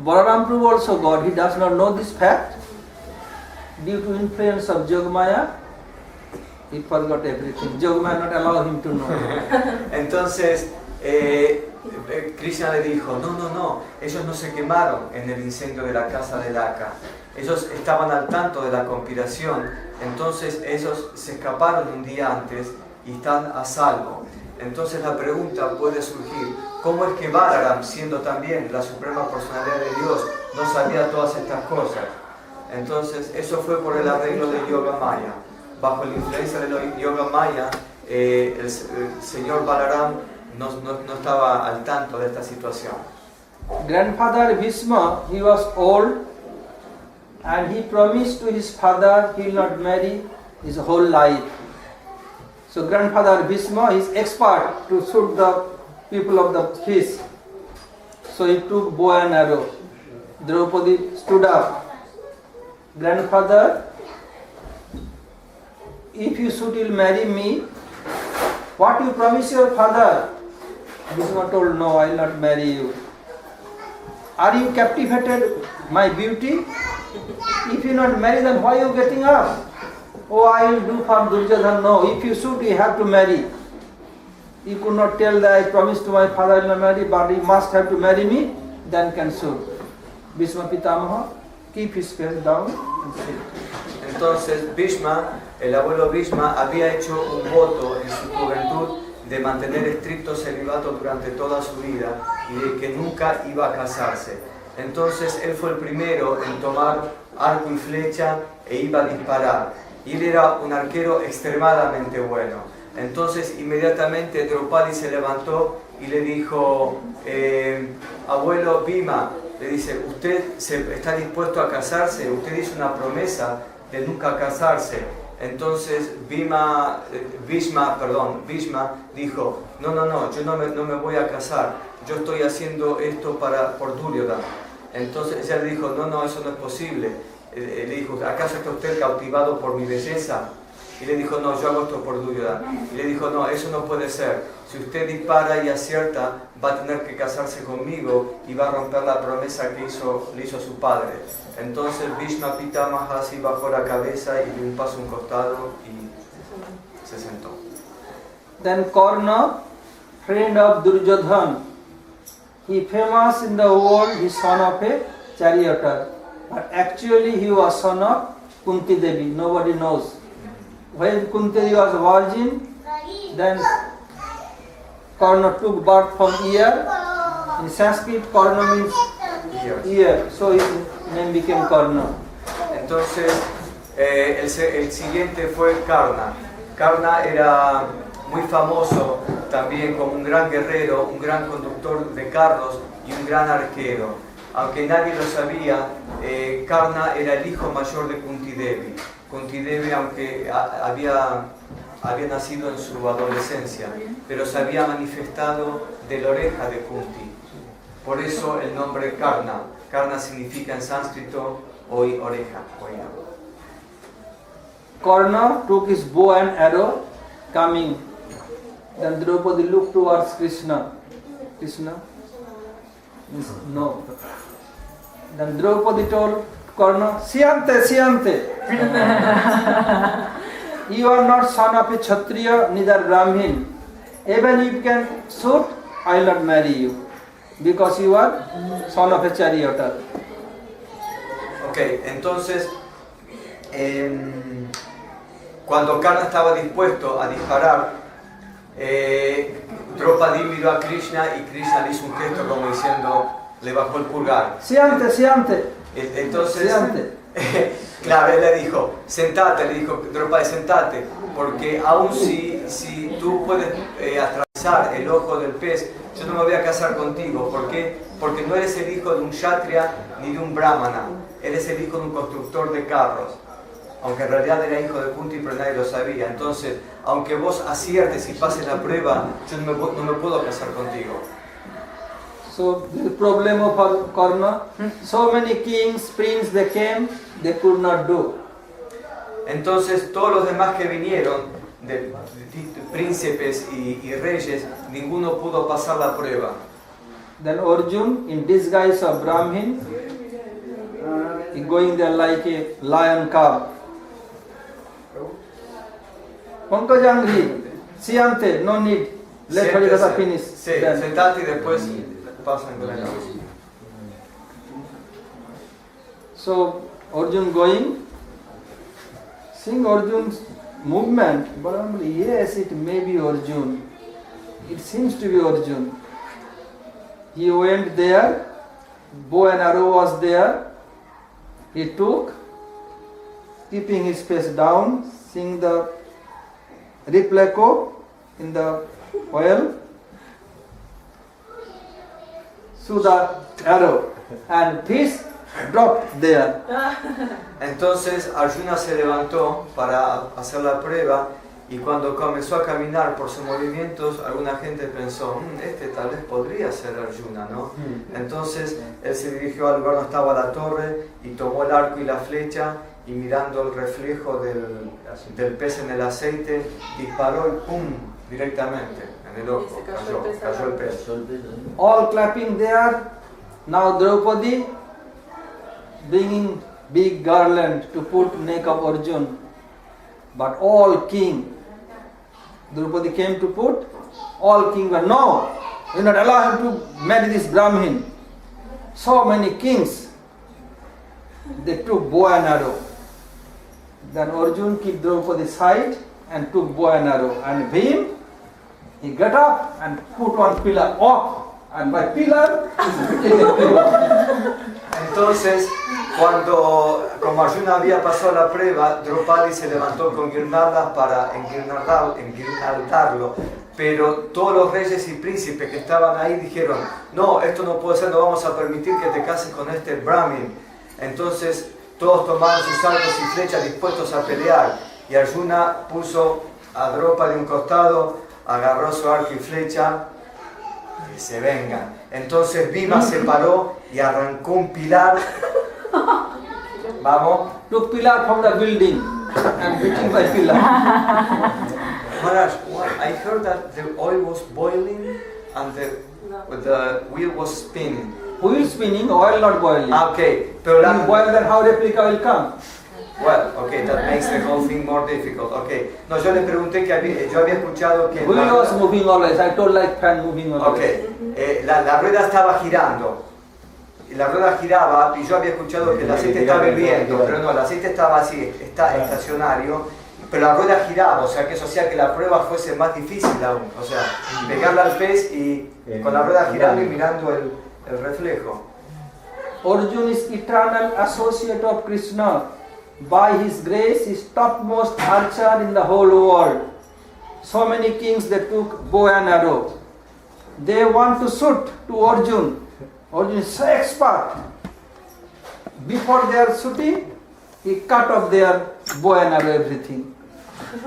Balaram Prabhu also God, he does not know this fact. Due to influence of Yogamaya, he forgot everything. Yogamaya not allow him to know. Entonces, Krishna le dijo, no, ellos no se quemaron en el incendio de la casa de Laka. Ellos estaban al tanto de la conspiración, entonces ellos se escaparon un día antes y están a salvo. Entonces la pregunta puede surgir, ¿cómo es que Balaram, siendo también la suprema personalidad de Dios, no sabía todas estas cosas? Entonces eso fue por el arreglo de Yogamaya. Bajo la influencia de Yogamaya, el señor Balaram no estaba al tanto de esta situación. Grandfather Bhishma, he was old and he promised to his father he will not marry his whole life. So grandfather Bhishma is expert to shoot the people of the feast. So he took bow and arrow. Draupadi stood up. Grandfather, if you should will marry me, what you promise your father? Bhishma told, no, I will not marry you. Are you captivated my beauty? If you not marry, then why are you getting up? Oh, I will do for Duryodhana. No, if you should, you have to marry. You could not tell that I promised to my father I will not marry, but you must have to marry me, then can shoot. Bhishma Pitamaha, keep his face down and sit. Entonces Bhishma, el abuelo Bhishma, había hecho un voto en su juventud de mantener estricto celibato durante toda su vida y de que nunca iba a casarse. Entonces él fue el primero en tomar arco y flecha e iba a disparar. Y él era un arquero extremadamente bueno. Entonces inmediatamente Draupadi se levantó y le dijo, abuelo Bhima, le dice, ¿usted está dispuesto a casarse? Usted hizo una promesa de nunca casarse. Entonces Bhishma dijo, no, yo no me voy a casar, yo estoy haciendo esto por Duryodhana. Entonces ella le dijo, no, eso no es posible. Le dijo, ¿acaso está usted cautivado por mi belleza? Y le dijo, no, yo hago esto por Duryodhana. Y le dijo, no, eso no puede ser. Si usted dispara y acierta, va a tener que casarse conmigo y va a romper la promesa que le hizo a su padre. Entonces Bhishma Pitamaha así bajó la cabeza y dio un paso a un costado y se sentó. Then Karna, friend of Duryodhana, he famous in the world, he son of a charioteer. But actually he was son of Kunti Devi, nobody knows. When Kunti Devi was a virgin, then Karna took birth from ear. In Sanskrit, Karna means ear, so his name became Karna. Entonces, el siguiente fue Karna. Karna era muy famoso también como un gran guerrero, un gran conductor de carros y un gran arquero. Aunque nadie lo sabía, Karna era el hijo mayor de Kunti Devi. Kunti Devi, aunque había nacido en su adolescencia, pero se había manifestado de la oreja de Kunti. Por eso el nombre Karna. Karna significa en sánscrito oreja, oído. Karna took his bow and arrow coming. Then Draupadi looked towards Krishna. Krishna? Means no. Then Draupadi told Karna, Siyante, Siyante. You are not son of a Kshatriya, neither Brahmin. Even if you can shoot, I will not marry you. Because you are son of a charioteer. Ok, entonces, cuando Karna estaba dispuesto a disparar, Draupadi miró a Krishna y Krishna le hizo un gesto como diciendo, le bajó el pulgar. Siante, siante. Entonces, Siante. claro, él le dijo, sentate, le dijo Draupadi, sentate, porque aun si tú puedes atravesar el ojo del pez, yo no me voy a casar contigo. ¿Por qué? Porque no eres el hijo de un kshatriya ni de un brahmana, eres el hijo de un constructor de carros. Aunque en realidad era hijo de Kunti, pero nadie lo sabía. Entonces, aunque vos aciertes y pases la prueba, yo no me puedo casar contigo. So, the problem of Karna, so many kings, princes, they came, they could not do. Entonces, todos los demás que vinieron, de príncipes y reyes, ninguno pudo pasar la prueba. Then Arjun, in disguise of Brahmin, he going there like a lion cub. Pankajangri, Siante, no need. Let Harikatha finish. Sí, Then. sentate y después pasan con la cabeza. So Arjun going, seeing Arjun's movement, but yes, it may be Arjun. It seems to be Arjun. He went there, bow and arrow was there. He took, keeping his face down, seeing the refleco in the oil, so the arrow and fish dropped there. Entonces Arjuna se levantó para hacer la prueba y cuando comenzó a caminar por sus movimientos, alguna gente pensó, este tal vez podría ser Arjuna, ¿no? Entonces él se dirigió al lugar donde estaba la torre y tomó el arco y la flecha y mirando el reflejo del pez en el aceite, disparó y ¡pum! Directamente en el ojo, cayó el pez. All clapping there. Now Draupadi bringing big garland to put neck of Arjun. But all king, Draupadi came to put, all king were, no, you not allow him to marry this Brahmin. So many kings, they took bow and arrow. Then Arjun kept Draupadi's side and took bow and arrow. And Bhim, he got up and put one pillar off. And by pillar, he became a pillar. Entonces, como Arjuna había pasado la prueba, Draupadi se levantó con guirnaldas para enguirnaldarlo. Pero todos los reyes y príncipes que estaban ahí dijeron, no, esto no puede ser, no vamos a permitir que te cases con este Brahmin. Entonces, todos tomaron sus arcos y flechas dispuestos a pelear. Y Arjuna puso a Draupadi de un costado, agarró su arco y flecha, que se vengan. Entonces Bhima se paró y arrancó un pilar. Vamos. Took pillar from the building and beating by pillar. Maharaj, I heard that the oil was boiling and the wheel was spinning. Wheel spinning, oil not boiling. Okay, pero You boil, then how replica will come? Well, okay, that makes the whole thing more difficult. Okay. No, yo le pregunté que yo había escuchado que Wheel was moving always. I told like fan moving always. Okay. La rueda estaba girando. Y la rueda giraba y yo había escuchado que el aceite estaba hirviendo, pero no, el aceite estaba así, está estacionario, pero la rueda giraba, o sea que eso hacía que la prueba fuese más difícil aún. O sea, pegarla al pez y con la rueda girando y mirando el reflejo. Arjun is eternal associate of Krishna. By his grace, he is topmost archer in the whole world. So many kings they took bow and arrow. They want to shoot to Arjun. Arjun is so expert. Before they are shooting, he cut off their bow and arrow, everything.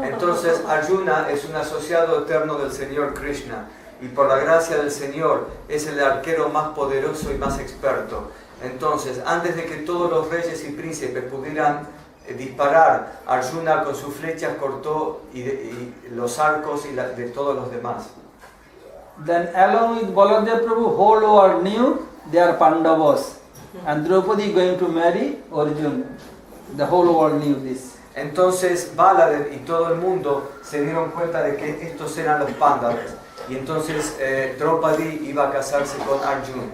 Entonces Arjuna es un asociado eterno del Señor Krishna y por la gracia del Señor es el arquero más poderoso y más experto. Entonces, antes de que todos los reyes y príncipes pudieran disparar, Arjuna con sus flechas cortó y los arcos de todos los demás. Then along with Baladev Prabhu, whole world knew they are Pandavas. And Draupadi going to marry Arjuna. The whole world knew this. Entonces Baladev y todo el mundo se dieron cuenta de que estos eran los Pandavas. Y entonces Draupadi iba a casarse con Arjuna.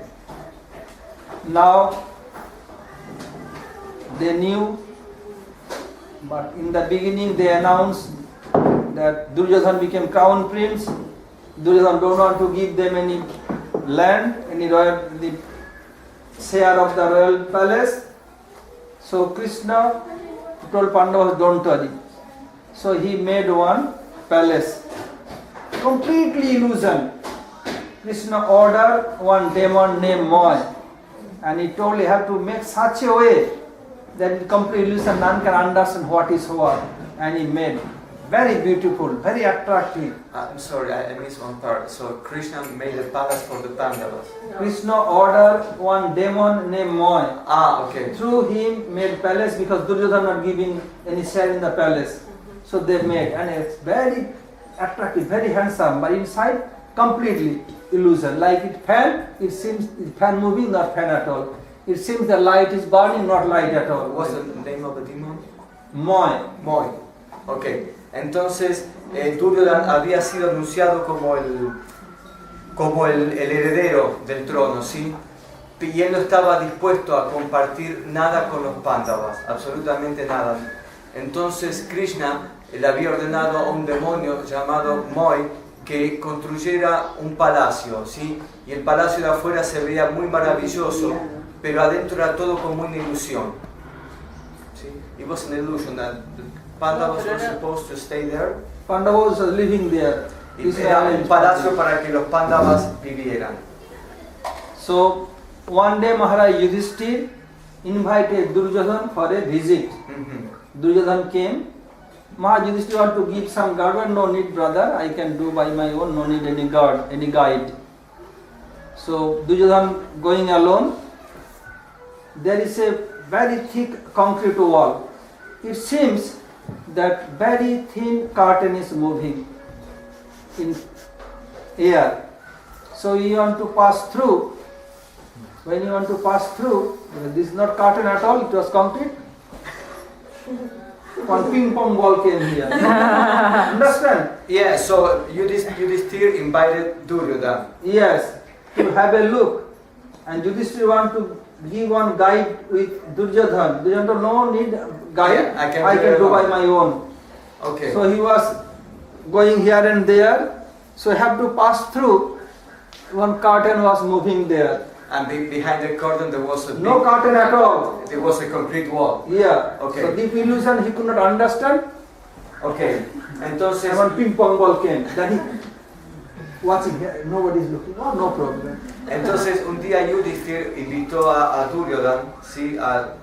Now they knew, but in the beginning they announced that Duryodhana became crown prince. Duryodhana don't want to give them any land, any royal, the share of the royal palace. So Krishna told Pandavas, don't worry. So he made one palace, completely illusion. Krishna ordered one demon named Moy, and he told you have to make such a way that it complete illusion, none can understand what is what. And he made very beautiful, very attractive. I'm sorry, I missed one part. So Krishna made a palace for the Pandavas. Krishna ordered one demon named Moy. Okay. Through him made palace because Duryodhana not giving any share in the palace. So they made, and it's very attractive, very handsome, but inside completely illusion. Like it fan, it seems it fan moving, not fan at all. It seems the light is burning, not light at all. What's the name of the demon? Moy. Moy. Okay. Entonces Duryodhana había sido anunciado como el heredero del trono, ¿sí? Y él no estaba dispuesto a compartir nada con los Pandavas, absolutamente nada. Entonces Krishna le había ordenado a un demonio llamado Moy que construyera un palacio, ¿sí? Y el palacio de afuera se veía muy maravilloso, pero adentro era todo como una ilusión. ¿Sí? It was an illusion that the Pandavas were supposed to stay there. Pandavas were living there. Y era un palacio para que los Pandavas vivieran. So one day Maharaj Yudhishthir invited Duryodhana for a visit. Duryodhana came. Maharaj Yudhishthir want to give some guard. No need, brother. I can do by my own. No need any guard, any guide. So Duryodhana going alone. There is a very thick concrete wall. It seems that very thin curtain is moving in air. So you want to pass through. When you want to pass through, this is not curtain at all, it was concrete. One ping pong ball came here. Understand? Yeah, so Yudhishthir invited Duryodhana. Yes, to have a look. And Yudhishthir want to give one guide with Duryodhana. Duryodhana no need guide, I can do by my own. Okay. So he was going here and there. So he have to pass through. One curtain was moving there. And behind the curtain there was a big, No curtain at all. There was a concrete wall. Yeah. Okay. So deep illusion he could not understand. Okay. Entonces, And one ping pong ball came. Then he watching here. Nobody is looking. Oh, no problem. entonces un día Yudhishthir invitó a Duryodhana, ¿sí?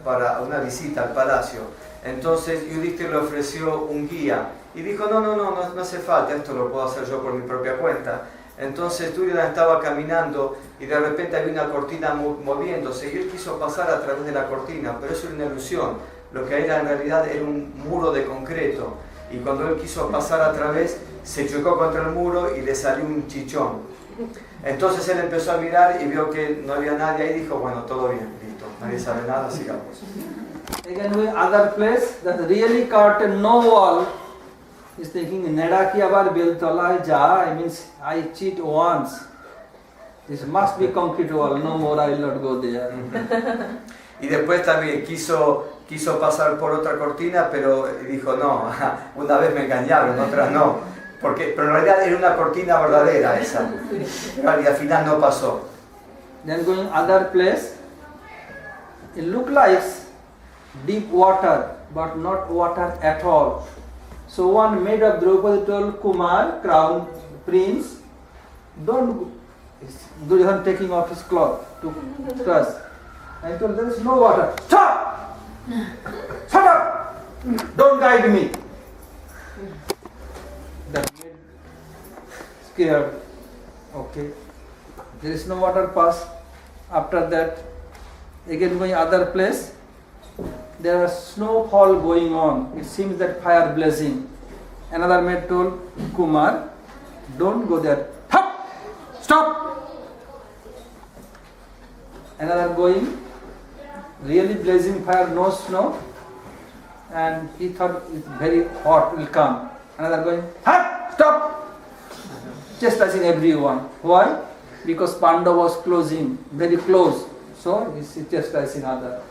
Para una visita al palacio. Entonces Yudhishthir le ofreció un guía y dijo no hace falta, esto lo puedo hacer yo por mi propia cuenta. Entonces Duryodhana estaba caminando y de repente había una cortina moviéndose y él quiso pasar a través de la cortina, pero eso era una ilusión. Lo que era en realidad era un muro de concreto y cuando él quiso pasar a través se chocó contra el muro y le salió un chichón. Entonces él empezó a mirar y vio que no había nadie ahí y dijo, bueno, todo bien, listo, nadie sabe nada, sigamos. Again, we other place that really curtain no wall is thinking Nedaki abar beltolai ja. I means I cheat once. This must be concrete wall. No more, I will not go there. Y después también quiso pasar por otra cortina, pero dijo, no, una vez me engañaron, otra no. Pero en realidad era una cortina verdadera esa. Y al final no pasó. Then going other place, it look like deep water, but not water at all. So one maid of Draupadi told Kumar, crown prince, don't. Duryodhana taking off his cloth to trust. I told there is no water. Stop! Shut up! Don't guide me. The maid scared. Okay. There is no water pass. After that, again going other place. there was snowfall going on. It seems that fire blazing. Another maid told Kumar, don't go there. Stop! Another going, really blazing fire, no snow. And he thought it's very hot, will come. Another going, stop! Chastising everyone. Why? Because Pandava was closing, very close. So he's chastising other.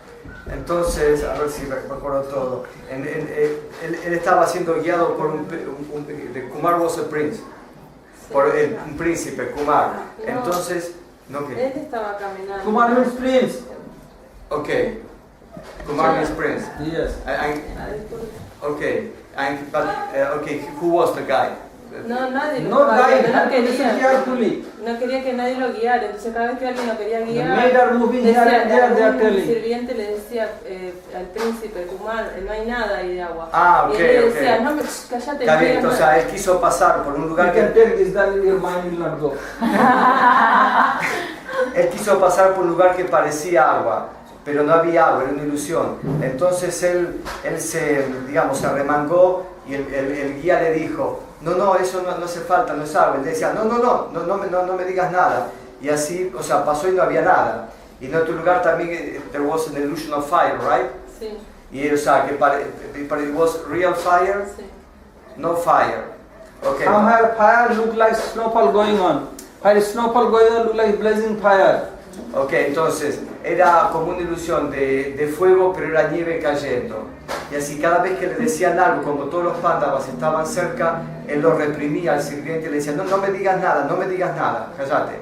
Entonces, a ver si me acuerdo todo. Él estaba siendo guiado por Kumar was a prince. Por un príncipe, Kumar. Entonces, ¿no qué? Él estaba caminando. Kumar means prince. Okay. Kumar means prince. Yes. Okay. Okay, who was the guy? No, nadie lo No guide, no have to listen quería. carefully. No quería que nadie lo guiara, entonces cada vez que alguien lo quería The guiar, maid are moving here and there, they are un telling. sirviente le decía al príncipe Kumar, no hay nada ahí de agua. Ah, ok, y él le ok. decía, no, cállate. Está bien, no o sea, él quiso pasar por un You lugar can que... take this, then your mind will not go. Él quiso pasar por un lugar que parecía agua, pero no había agua, era una ilusión. Entonces él se, digamos, se arremangó y el guía le dijo, no, eso no hace falta, no es agua. Él decía, no me digas nada. Y así, o sea, pasó y no había nada. Y en otro lugar también, there was an illusion of fire, right? Sí. Y o sea, que it was real fire, Sí. no fire. Okay. Somewhere fire look like snowfall going on. While snowfall going on look like blazing fire. Ok, entonces era como una ilusión de fuego, pero era nieve cayendo. Y así cada vez que le decían algo, como todos los pándavas estaban cerca, él lo reprimía al sirviente y le decía, no me digas nada, cállate.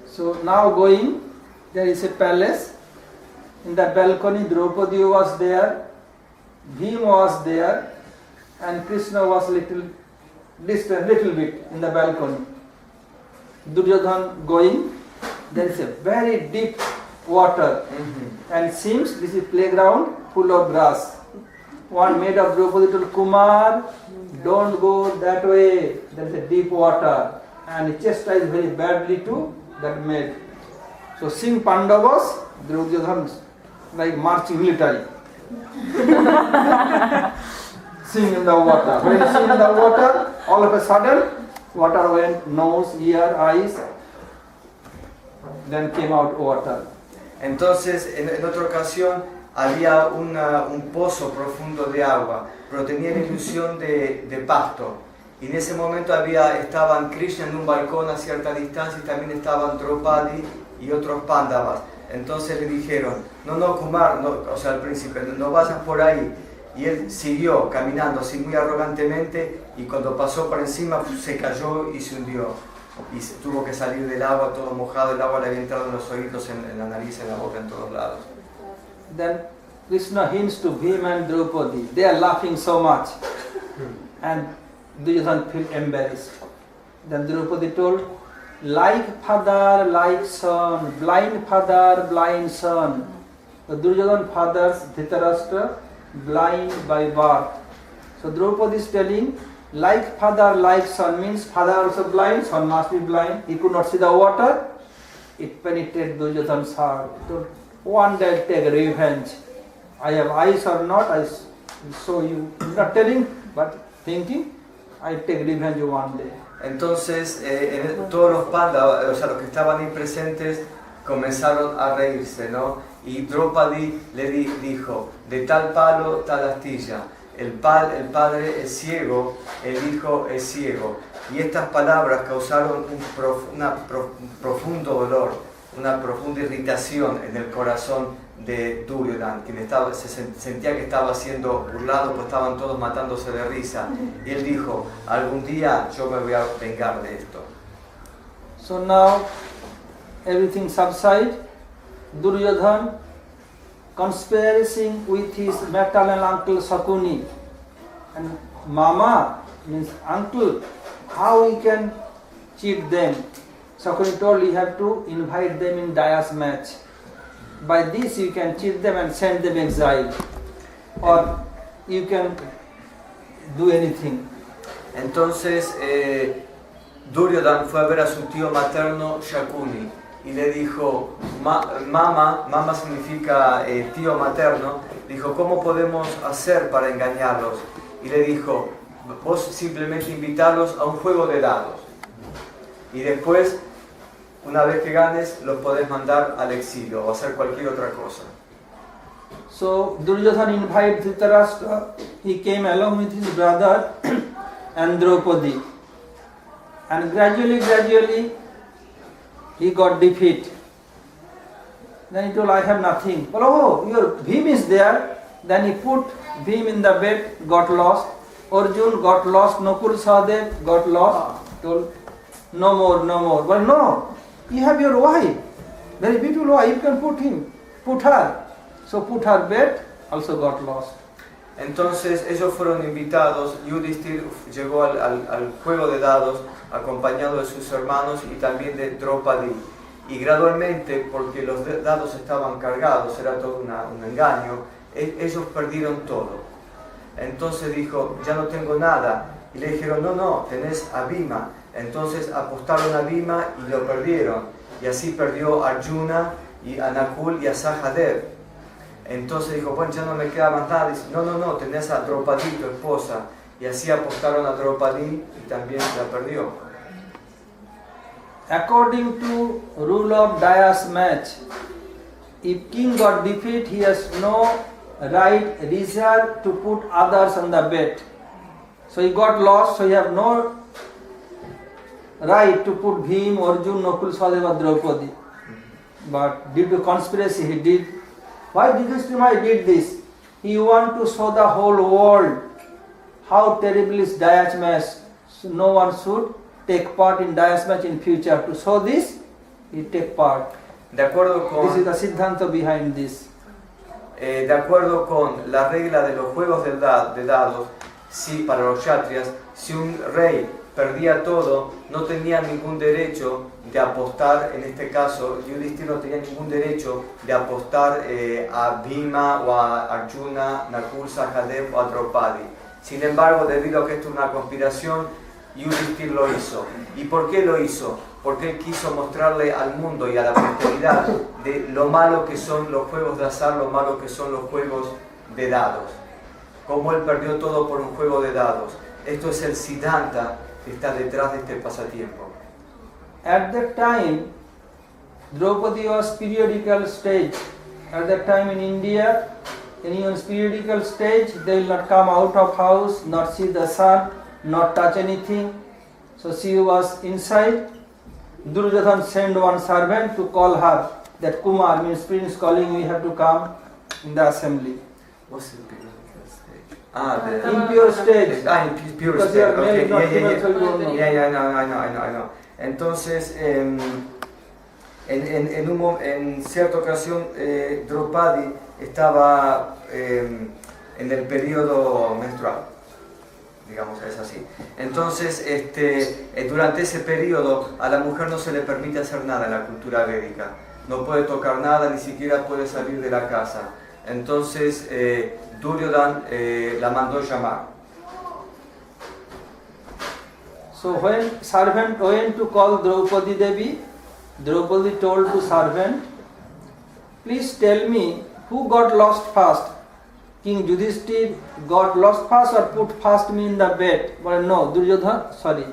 So now going, there is a palace. In the balcony, Draupadi was there, Bhima was there, and Krishna was little distant, little bit in the balcony. Duryodhan going, there is a very deep water, and seems this is playground full of grass. One maid of Draupadi told Kumar, don't go that way, there is a deep water, and he chastised very badly to that maid. So seeing Pandavas, Duryodhan like marching military. Seeing in the water. When he seen in the water, all of a sudden, water went nose, ear, eyes, then came out water. Entonces, en otra ocasión, había un pozo profundo de agua, pero tenía la ilusión de pasto. Y en ese momento estaban Krishna en un balcón a cierta distancia y también estaban Draupadi y otros pándavas. Entonces le dijeron, no, Kumar, o sea, el príncipe, no vayas por ahí. Y él siguió caminando así muy arrogantemente y cuando pasó por encima se cayó y se hundió. Y tuvo que salir del agua todo mojado, el agua le había entrado en los oídos, en la nariz, en la boca, en todos lados. Then Krishna hints to Bhima and Draupadi. They are laughing so much. And Duryodhan feel embarrassed. Then Draupadi told, like father, like son, blind father, blind son. The Duryodhan father's Dhritarashtra, blind by birth. So Draupadi is telling, like father, like son means father also blind, son must be blind. He could not see the water. It penetrated Duryodhan's heart. So one day I'll take revenge. I have eyes or not, I show you. Not telling, but thinking, I'll take revenge one day. Entonces, todos los pandas, o sea, los que estaban ahí presentes, comenzaron a reírse, ¿no? Y Draupadi le dijo, de tal palo, tal astilla. El padre es ciego, el hijo es ciego. Y estas palabras causaron un profundo dolor, una profunda irritación en el corazón de Duryodhan, quien se sentía que estaba siendo burlado, pues estaban todos matándose de risa. Y él dijo, algún día yo me voy a vengar de esto. So now everything subsides. Duryodhan conspiring with his maternal uncle Shakuni. And Mama means uncle, how he can cheat them? Shakuni told you have to invite them in Daya's match. By this you can cheat them and send them exile. Or you can do anything. Entonces Duryodhan fue a ver a su tío materno Shakuni y le dijo, mama significa tío materno, dijo, ¿cómo podemos hacer para engañarlos? Y le dijo, vos simplemente invitarlos a un juego de dados. Y después, una vez que ganes, los podés mandar al exilio o hacer cualquier otra cosa. So Duryodhana invited Dhritarashtra. He came along with his brother and Draupadi. And gradually, he got defeat. Then he told, I have nothing. Well, oh, your Bhim is there. Then he put Bhim in the bed, got lost. Arjun got lost. Nakul Sahadev got lost. Told, no more. Well, no, you have your wife. Very beautiful wife. You can put her. So put her bed, also got lost. Entonces ellos fueron invitados, Yudhishthir llegó al juego de dados acompañado de sus hermanos y también de Draupadi. Y gradualmente, porque los dados estaban cargados, era todo un engaño, ellos perdieron todo. Entonces dijo, ya no tengo nada. Y le dijeron, no, tenés a Bhima. Entonces apostaron a Bhima y lo perdieron. Y así perdió a Arjuna y a Nakul y a Sahadev. Entonces dijo, bueno, ya no me queda más nada. Dice, no, tenés a Draupadi, tu esposa. Y así apostaron a Draupadi y también la perdió. According to rule of Dayas match, if king got defeat, he has no right reserve to put others on the bed. So he got lost, so he have no right to put Bhim, Arjun, Nakul, Sahadeva, Draupadi. But due to conspiracy he did. Why Yudhishthira did this? He wanted to show the whole world how terrible is Dayas match. So no one should take part in Dayas match in future. To show this, he take part. De acuerdo con, this is the Siddhanta behind this. De acuerdo con la regla de los juegos de dados, si para los kshatriyas, si un rey perdía todo, no tenía ningún derecho de apostar, en este caso Yudhishthira no tenía ningún derecho de apostar a Bhima o a Arjuna, Nakul, Sahadev o a Draupadi. Sin embargo, debido a que esto es una conspiración, Yudhishthira lo hizo. ¿Y por qué lo hizo? Porque él quiso mostrarle al mundo y a la posteridad de lo malo que son los juegos de azar, lo malo que son los juegos de dados. Como él perdió todo por un juego de dados. Esto es el Siddhanta que está detrás de este pasatiempo. At that time, Draupadi was periodical stage. At that time in India, anyone periodical stage, they will not come out of house, not see the sun, not touch anything. So she was inside. Duryodhana sent one servant to call her. That Kumar means prince calling, we have to come in the assembly. What's the periodical stage? Impure stage. Impure Because stage. you are male, Okay. not female, so you don't know. I know. Entonces, en cierta ocasión, Draupadi estaba en el periodo menstrual, digamos, es así. Entonces, durante ese periodo, a la mujer no se le permite hacer nada en la cultura védica. No puede tocar nada, ni siquiera puede salir de la casa. Entonces, Duryodhana la mandó llamar. So when servant went to call Draupadi Devi, Draupadi told to servant, please tell me who got lost first. King Yudhishthira got lost first or put first me in the bed? Well, no, Duryodhana, sorry.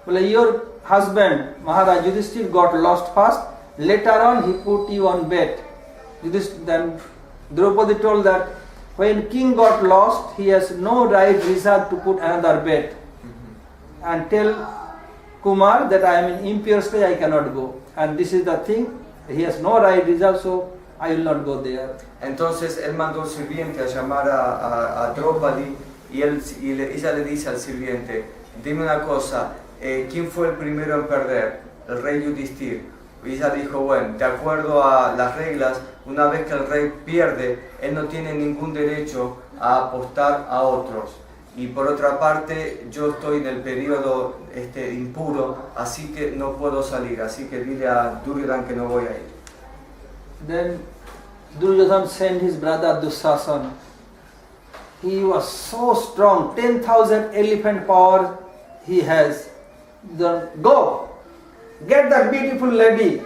Well, your husband, Maharaj Yudhishthira got lost first, later on he put you on bed. Then Draupadi told that when king got lost, he has no right reserve to put another bed. And tell Kumar that I am in impure state, I cannot go. And this is the thing, he has no right reserve, so I will not go there. Entonces él mandó al sirviente a llamar a Draupadi y ella le dice al sirviente, dime una cosa, ¿quién fue el primero en perder? El rey Yudhishthira. Y ella dijo, bueno, de acuerdo a las reglas, una vez que el rey pierde, él no tiene ningún derecho a apostar a otros. Y por otra parte, yo estoy en el periodo impuro, así que no puedo salir. Así que dile a Duryodhana que no voy a ir. Then Duryodhana sent his brother Dushasana. He was so strong, 10,000 elephant power he has. Then go, get that beautiful lady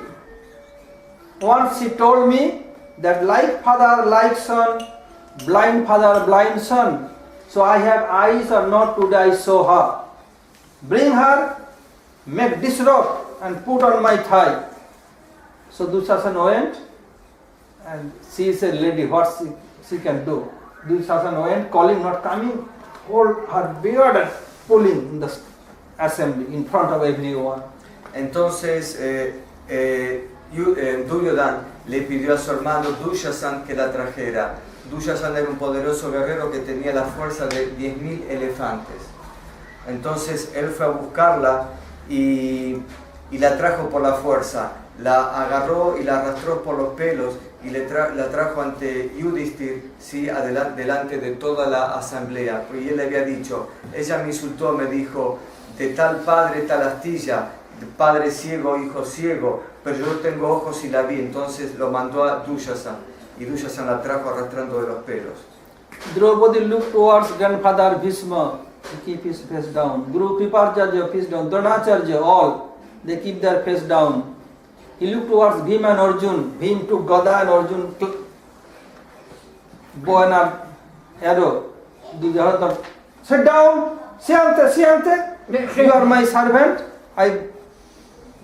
once she told me that like father, like son, blind father, blind son. So I have eyes or not, today I saw her. Bring her, make this rope and put on my thigh. So Dushasana went, and she is a lady, what she can do. Dushasana went, calling, not coming, hold her beard and pulling in the assembly, in front of everyone. Entonces Duryodhana le pidió a su hermano Dushasan que la trajera. Dushasan era un poderoso guerrero que tenía la fuerza de 10.000 elefantes. Entonces él fue a buscarla y la trajo por la fuerza. La agarró y la arrastró por los pelos y la trajo ante Yudhishthir, ¿sí? delante de toda la asamblea. Y él le había dicho, ella me insultó, me dijo, de tal padre, tal astilla, de padre ciego, hijo ciego, pero yo tengo ojos y la vi. Entonces lo mandó a Dushasan y Dushasan la trajo arrastrando de los pelos. Draupadi looked towards grandfather Bhishma to keep his face down. Guru Kriparacharya face down. Dronacharya, all, they keep their face down. He looked towards Bhima and Arjun. Bhim took Gada and Arjun bow and arrow. Duryodhana, sit down, Syante, you are my servant. I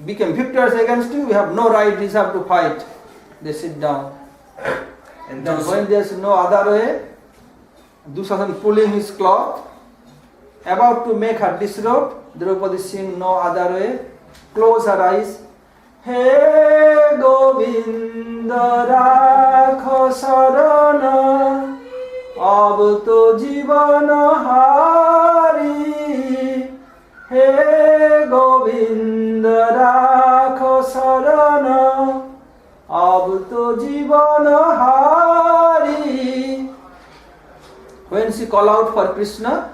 became victorious against you. We have no right, deserve to fight. They sit down. And then when there is no other way, Dushasana pulling his cloth, about to make her disrobe. Draupadi seeing no other way, close her eyes. He Govinda rakho sarana, ab to jivana hari. He Govinda rakho sarana, ab to jivana hari. When she called out for Krishna,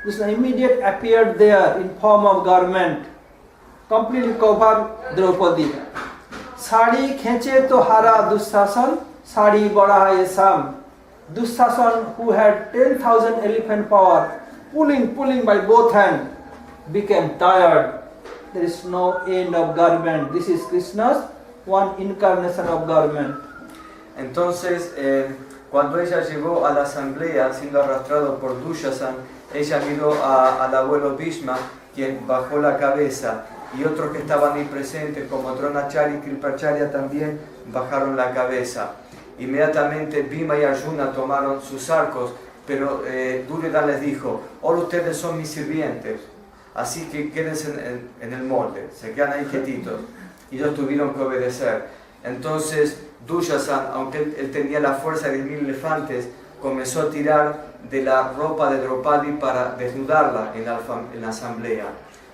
Krishna immediately appeared there in form of garment, completely covered Draupadi. Sari kheche to hara Dushasan, sari bada hai sam. Dushasan, who had 10,000 elephant power, pulling by both hands, became tired. There is no end of garment. This is Krishna's one incarnation of garment. Entonces, cuando ella llegó a la asamblea, siendo arrastrado por Dushasan, ella miró al abuelo Bhishma, quien bajó la cabeza, y otros que estaban ahí presentes, como Dronacharya y Kripacharya, también bajaron la cabeza. Inmediatamente Bhima y Arjuna tomaron sus arcos, pero Duryodhana les dijo, ahora ustedes son mis sirvientes, así que quédense en el molde, se quedan ahí quietitos. Y ellos tuvieron que obedecer. Entonces Dushasan, aunque él tenía la fuerza de 10.000 elefantes, comenzó a tirar de la ropa de Draupadi para desnudarla en la asamblea.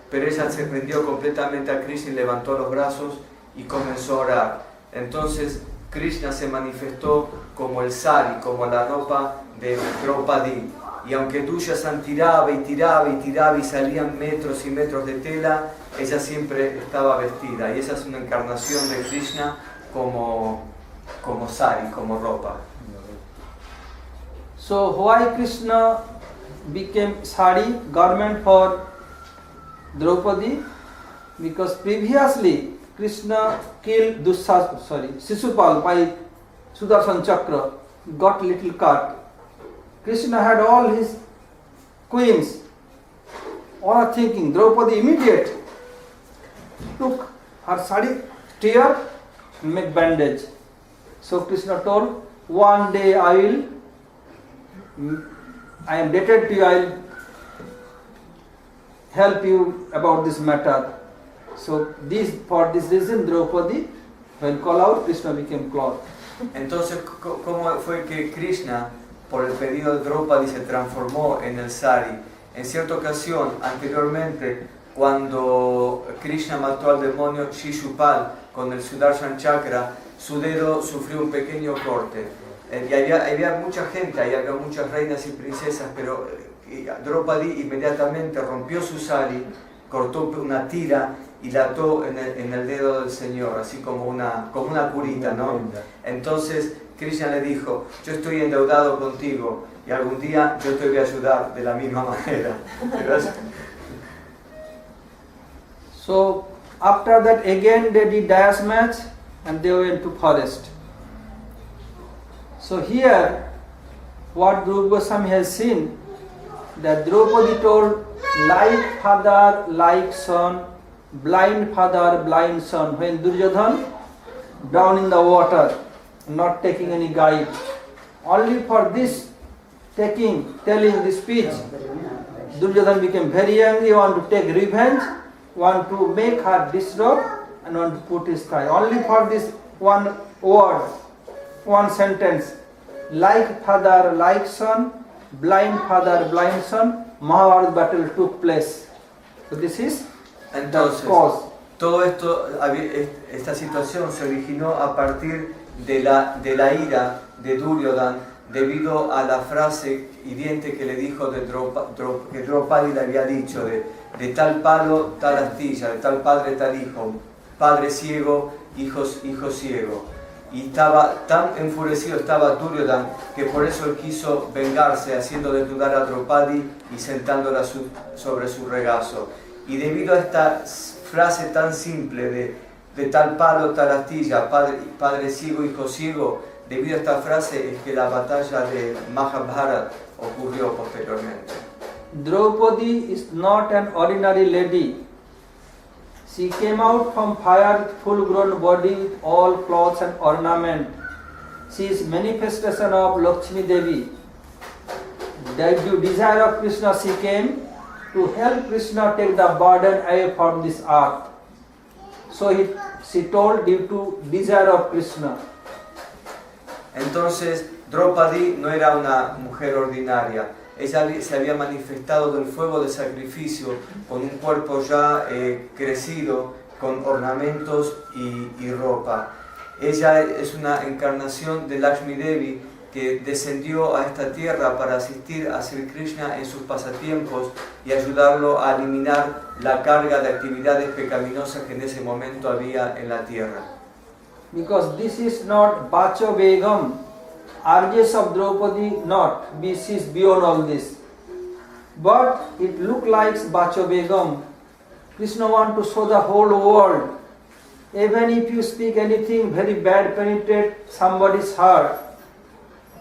Pero ella se rindió completamente a Krishna y levantó los brazos y comenzó a orar. Entonces Krishna se manifestó como el sari, como la ropa de Draupadi. Y aunque Dushasan tiraba y salían metros y metros de tela, ella siempre estaba vestida. Y esa es una encarnación de Krishna como sari, como ropa. So why Krishna became sari, garment for Draupadi? Because previously Krishna killed Sisupal by Sudarshan Chakra, got little cut. Krishna had all his queens, all are thinking, Draupadi immediate took her sari, tear, make bandage. So Krishna told, one day I am dated to you, I will help you about this matter. So for this reason Draupadi, when called out, Krishna became cloth. Entonces, ¿cómo fue que Krishna, por el pedido de Draupadi, se transformó en el sari? En cierta ocasión, anteriormente, cuando Krishna mató al demonio Shishupal con el Sudarshan Chakra, su dedo sufrió un pequeño corte. Y había mucha gente, había muchas reinas y princesas, pero Draupadi inmediatamente rompió su sari, cortó una tira y la ató en el dedo del Señor, así como una curita, ¿no? Entonces Krishna le dijo, yo estoy endeudado contigo y algún día yo te voy a ayudar de la misma manera. So after that again they did dance match, and they went to forest. So here, what Dhruva Goswami has seen, that Draupadi told, like father, like son, blind father, blind son. When Duryodhan down in the water, not taking any guide, only for this telling this speech, Duryodhan became very angry, want to take revenge, want to make her disrobe and want to put his thigh. Only for this one word, one sentence, like father, like son, blind father, blind son, Mahabharata battle took place. So this is Entonces, the cause. todo esto, esta situación se originó a partir de la ira de Duryodhan debido a la frase hiriente que le dijo que Draupadi le había dicho de tal palo, tal astilla, de tal padre, tal hijo, padre ciego, hijo ciego. Y estaba tan enfurecido estaba Duryodhan que por eso él quiso vengarse haciendo desnudar a Draupadi y sentándola sobre su regazo. Y debido a esta frase tan simple de tal palo, tal astilla, padre ciego, hijo ciego, debido a esta frase es que la batalla de Mahabharata ocurrió posteriormente. Draupadi is not an ordinary lady. She came out from fire with full-grown body with all clothes and ornament. She is manifestation of Lakshmi Devi. The desire of Krishna, she came to help Krishna take the burden away from this earth. So she told due to desire of Krishna. Entonces, Draupadi no era una mujer ordinaria. Ella se había manifestado del fuego de sacrificio con un cuerpo ya crecido, con ornamentos y ropa. Ella es una encarnación de Lakshmi Devi que descendió a esta tierra para asistir a Sri Krishna en sus pasatiempos y ayudarlo a eliminar la carga de actividades pecaminosas que en ese momento había en la tierra. Because this is not Bacho Begum, urges of Draupadi, not, she is beyond all this. But it look like Bacho Begum. Krishna want to show the whole world. Even if you speak anything very bad, penetrate somebody's heart,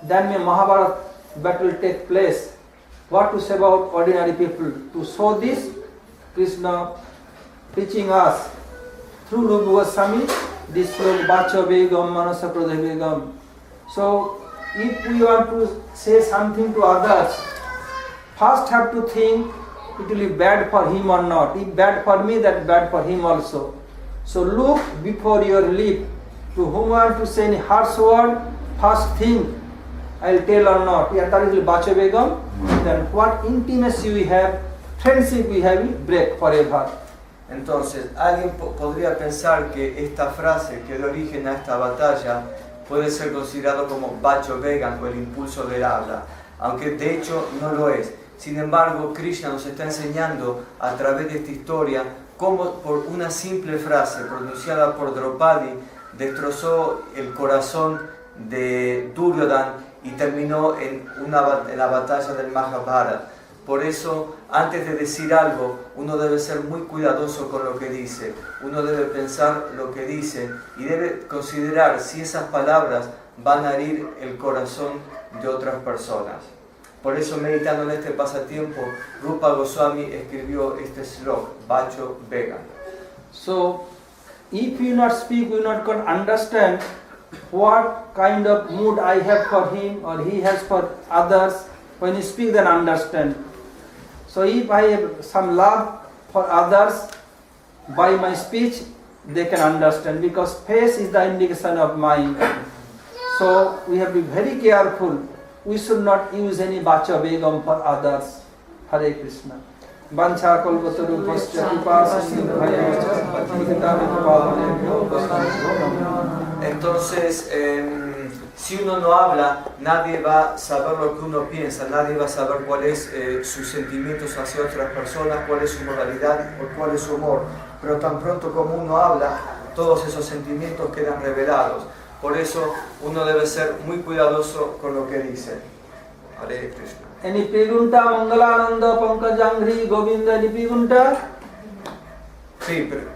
then may Mahabharata battle take place. What to say about ordinary people? To show this, Krishna teaching us through Rupa Goswami, this sloka Bacho Begam, Manasa Pradha Begam. So, if we want to say something to others, first have to think it will be bad for him or not. If bad for me, that bad for him also. So look before your lip. To whom you want to say any harsh word, first think, I will tell or not. If that is Bacho Begam, then what intimacy we have, friendship we have, will break forever. Entonces, alguien podría pensar que esta frase que dio origen a esta batalla puede ser considerado como Bacho Begam o el impulso del habla, aunque de hecho no lo es. Sin embargo, Krishna nos está enseñando a través de esta historia cómo por una simple frase pronunciada por Draupadi destrozó el corazón de Duryodhan y terminó en la batalla del Mahabharata. Por eso, antes de decir algo, uno debe ser muy cuidadoso con lo que dice. Uno debe pensar lo que dice y debe considerar si esas palabras van a herir el corazón de otras personas. Por eso, meditando en este pasatiempo, Rupa Goswami escribió este sloka, Bacho Begam. So, if you not speak, you not can understand what kind of mood I have for him or he has for others. When you speak, then understand. So if I have some love for others, by my speech, they can understand, because face is the indication of mind. So we have to be very careful. We should not use any Bacha Begam for others. Hare Krishna. Vancha kalpataru pascha kripa sindhu. Entonces, si uno no habla, nadie va a saber lo que uno piensa, nadie va a saber cuáles sus sentimientos hacia otras personas, cuál es su moralidad o cuál es su humor. Pero tan pronto como uno habla, todos esos sentimientos quedan revelados. Por eso uno debe ser muy cuidadoso con lo que dice. Hare Krishna. Any pregunta, Mangalananda, Pankajangri, Govinda, any pregunta? Sí, pero...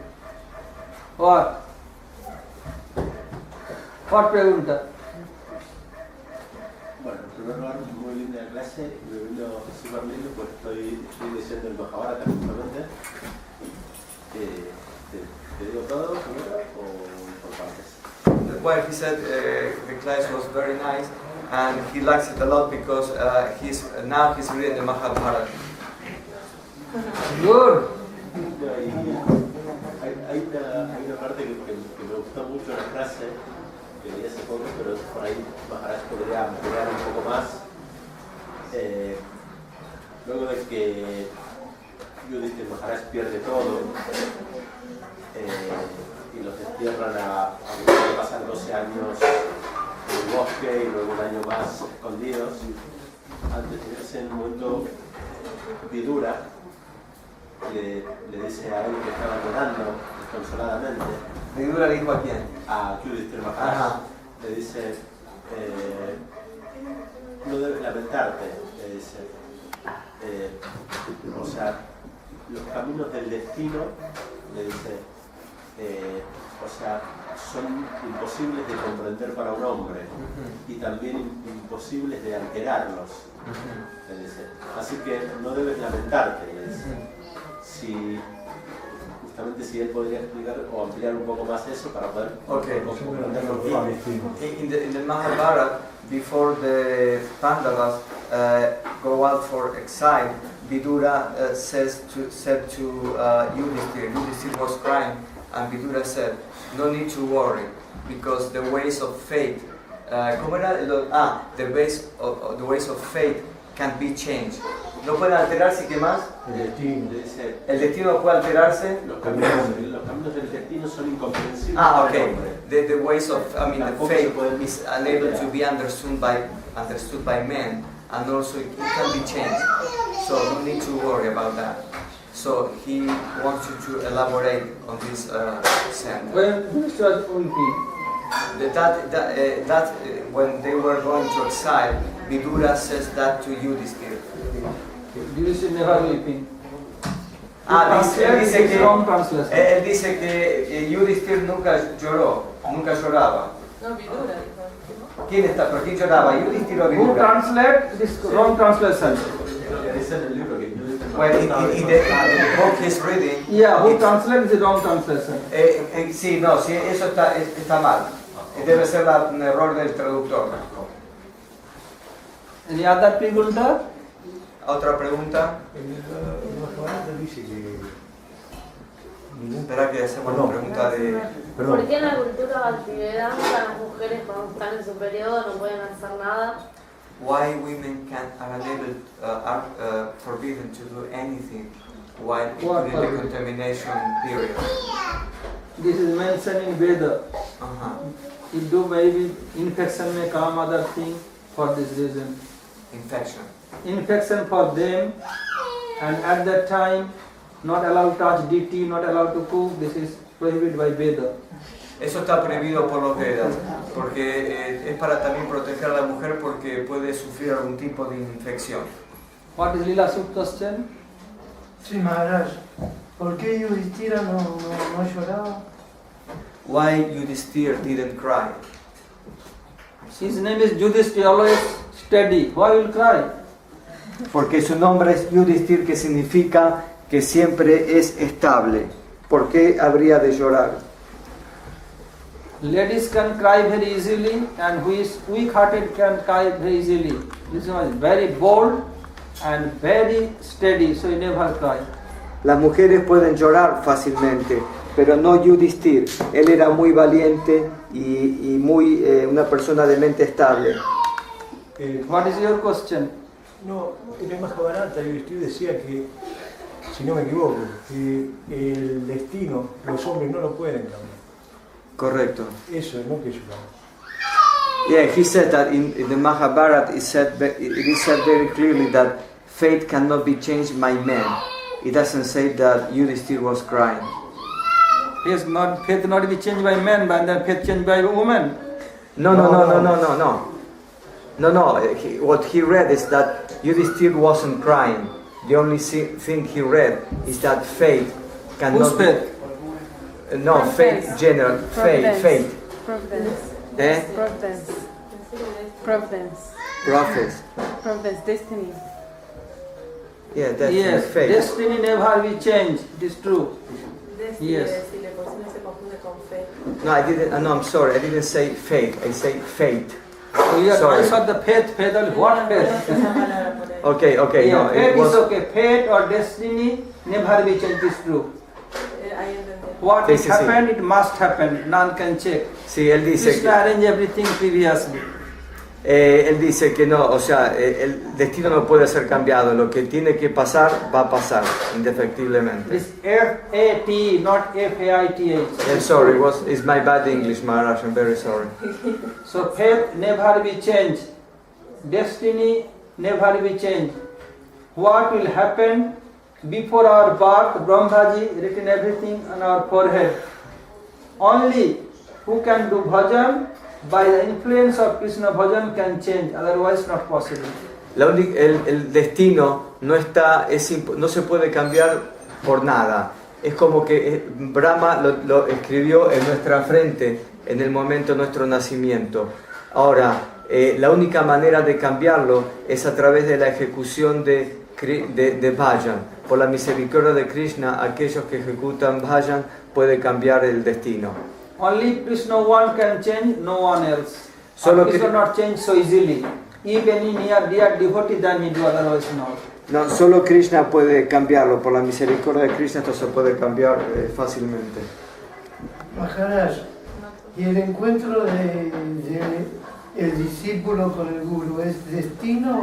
What? What pregunta? Bueno, en primer lugar, muy linda la clase, me vino súper lindo porque estoy leyendo el Mahabharata justamente. ¿Te digo todo primero o por partes? Well, he said the class was very nice and he likes it a lot because now he's reading the Mahabharata. Good. Hay una parte que me gustó mucho en la clase, que leí hace poco, pero por ahí Maharaj podría ampliar un poco más. Luego de que Yudhishthira Maharaj pierde todo y los destierran a pasan 12 años en el bosque y luego un año más escondidos, antes de irse en un momento Vidura le dice a él que estaba llorando desconsoladamente. Vidura le dijo a quién? A Yudhishthira Maharaj. Le dice, no debes lamentarte, le dice. O sea, los caminos del destino, le dice, o sea, son imposibles de comprender para un hombre y también imposibles de alterarlos, le dice. Así que no debes lamentarte, le dice. Justamente si él podría explicar o ampliar un poco más eso para poder comprenderlo bien. In the Mahabharata, before the Pandavas go out for exile, Vidura said to Yudhishthira was crying, and Vidura said, no need to worry, because the ways of fate, the ways of fate can be changed. ¿No pueden alterarse? ¿Qué más? El destino. ¿El destino puede alterarse? Los caminos del destino son incomprensibles. Okay. The ways of, the fate is unable to be understood by men, and also it can be changed. So no need to worry about that. So he wants you to elaborate on this sentence. When they were going to exile, Vidura says that to Yudhishthira. Yudhishthira never weeping. Él dice que Yudhishthira nunca lloró, nunca lloraba. No, Vidura dijo. ¿Quién está? ¿Pero quién lloraba? ¿Yudhishthira o Vidura? Who translate this wrong translation? Well, in the book he's reading. Yeah, who translates the wrong translation? Sí, no, sí, eso está mal. Debe ser un error del traductor. Any other pregunta? ¿Otra pregunta? Espera que hacemos una pregunta de... ¿Por qué en la cultura Bhaktivedanta las mujeres cuando están en su periodo no pueden hacer nada? Why women are unable, forbidden to do anything while during the contamination period? This is mentioned in Veda. It do maybe infection may come other thing for this reason. Infection for them, and at that time not allowed to touch deity, not allowed to cook. This is prohibited by Veda. Eso está prohibido por los Vedas, porque es para también proteger a la mujer porque puede sufrir algún tipo de infección. What is Lila Suk question? Sí, Maharaj. ¿Por qué Yudhishthira no lloraba? Why Yudhishthira didn't cry? His name is Yudhishthira, always steady. Why will cry? Porque su nombre es Yudhishthira, que significa que siempre es estable. ¿Por qué habría de llorar? Ladies can cry very easily, and who is weak-hearted can cry very easily. This one is very bold and very steady, so he never cry. Las mujeres pueden llorar fácilmente, pero no Yudhishthira. Él era muy valiente y muy una persona de mente estable. What is your question? No, en el Mahabharata Yudhishthira decía que, si no me equivoco, que el destino los hombres no lo pueden cambiar. Correcto. Eso es, no que llorar. Yeah, he said that in the Mahabharata it is said very clearly that fate cannot be changed by men. It doesn't say that Yudhishthira was crying. Yes, not faith not be changed by men, but then faith changed by women. No. What he read is that Yudhishthira wasn't crying. The only thing he read is that fate cannot. Whose faith? No, fate, general, fate. Providence. Providence. Prophets. Providence. Destiny. Yeah, that's Yes, faith. destiny never be changed. It is true. Yes. No, I didn't. No, I'm sorry. I didn't say faith. I say fate. So your Sorry. choice of the faith, what faith? Okay, okay. Yeah, No, fate it was. is okay. Fate or destiny never be changed. It is true. What Sí, it sí, sí. happened, it must happen. None can check. Sí, él dice Krishna que, arranged everything previously. él dice que no, o sea, el destino no puede ser cambiado. Lo que tiene que pasar va a pasar indefectiblemente. It's F-A-T, not F-A-I-T-H. I'm sorry. It's my bad English, Maharaj. I'm very sorry. So faith never be changed. Destiny never be changed. What will happen before our birth, Brahmaji written everything on our forehead. Only who can do bhajan by the influence of Krishna bhajan can change, otherwise not possible. El destino no está, no se puede cambiar por nada. Es como que Brahma lo escribió en nuestra frente en el momento de nuestro nacimiento. Ahora, la única manera de cambiarlo es a través de la ejecución de bhajan. Por la misericordia de Krishna, aquellos que ejecutan bhajan pueden cambiar el destino. Only Krishna one can change, no one else. Solo Krishna not change so easily. If any dear devotee, then he do, otherwise not. No, solo Krishna puede cambiarlo. Por la misericordia de Krishna esto se puede cambiar fácilmente. Maharaj, ¿y el encuentro de el discípulo con el guru es destino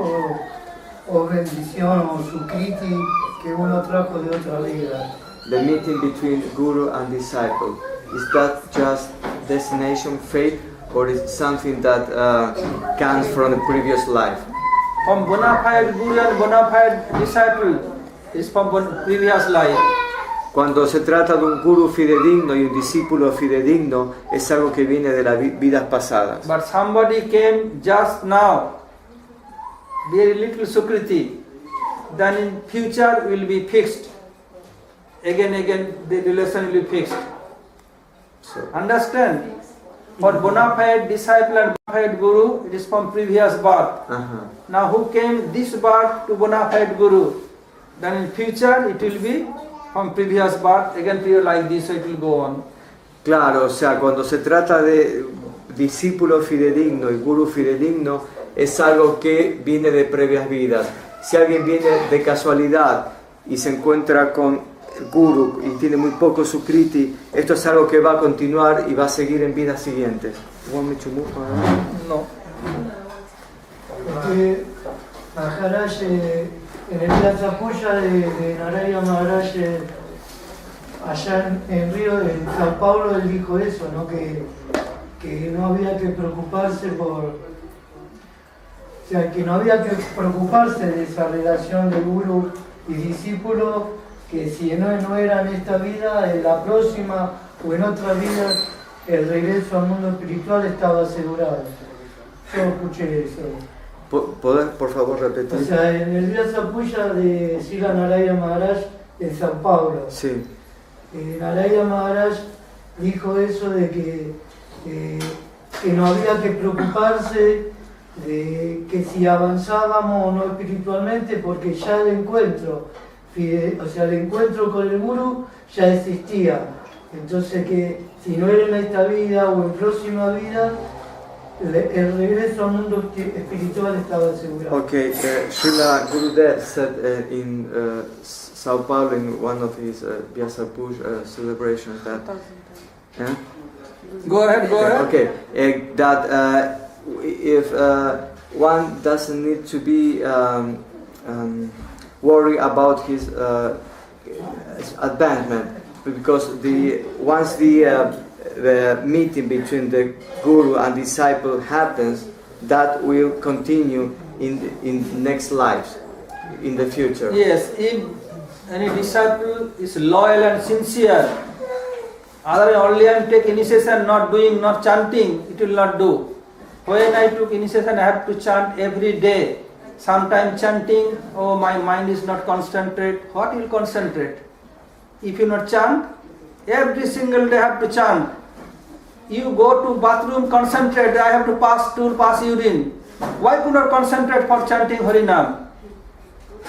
o bendición o sukriti que uno trajo de otra vida? The meeting between guru and disciple, is that just destination, fate, or is it something that comes from the previous life? From bona fide guru and bona fide disciple is from previous life. Cuando se trata de un guru fidedigno y un discípulo fidedigno, es algo que viene de las vidas pasadas. But somebody came just now, very little sukriti, then in future will be fixed. Again, the relation will be fixed. So, Understand? For bona fide disciple and bona fide guru, it is from previous birth. Now who came this birth to bona fide guru? Then in future it will be from previous birth, again period like this, so it will go on. claro, o sea, cuando se trata de discípulo fidedigno y guru fidedigno, es algo que viene de previas vidas. Si alguien viene de casualidad y se encuentra con el guru y tiene muy poco sukriti, esto es algo que va a continuar y va a seguir en vidas siguientes. No. Porque Maharaj, en el Vyasa-puja de Narayana Maharaj, allá en Río, en Sao Paulo, él dijo eso, ¿no? Que no había que preocuparse que no había que preocuparse de esa relación de guru y discípulo, que si no era en esta vida, en la próxima o en otra vida, el regreso al mundo espiritual estaba asegurado. Yo escuché eso. ¿Poder, por favor, repetir? O sea, en el Vyasa-puja de Srila Narayana Maharaj en Sao Paulo, Sí. Narayana Maharaj dijo eso de que no había que preocuparse de que si avanzábamos o no espiritualmente, porque ya el encuentro, el encuentro con el guru ya existía. Entonces que si no era en esta vida o en próxima vida, el regreso al mundo espiritual estaba asegurado. Okay, Srila Gurudev said in Sao Paulo in one of his Vyasa-puja celebrations that Go ahead. Okay, that if one doesn't need to be worry about his advancement, because once the meeting between the guru and disciple happens, that will continue in next lives, in the future. Yes, if any disciple is loyal and sincere, other only I take initiation, not doing, not chanting, it will not do. When I took initiation, I have to chant every day. Sometimes chanting, oh my mind is not concentrate. What will concentrate? If you not chant, every single day I have to chant. you go to bathroom, concentrate, I have to pass stool, pass urine. Why could not concentrate for chanting Harinam?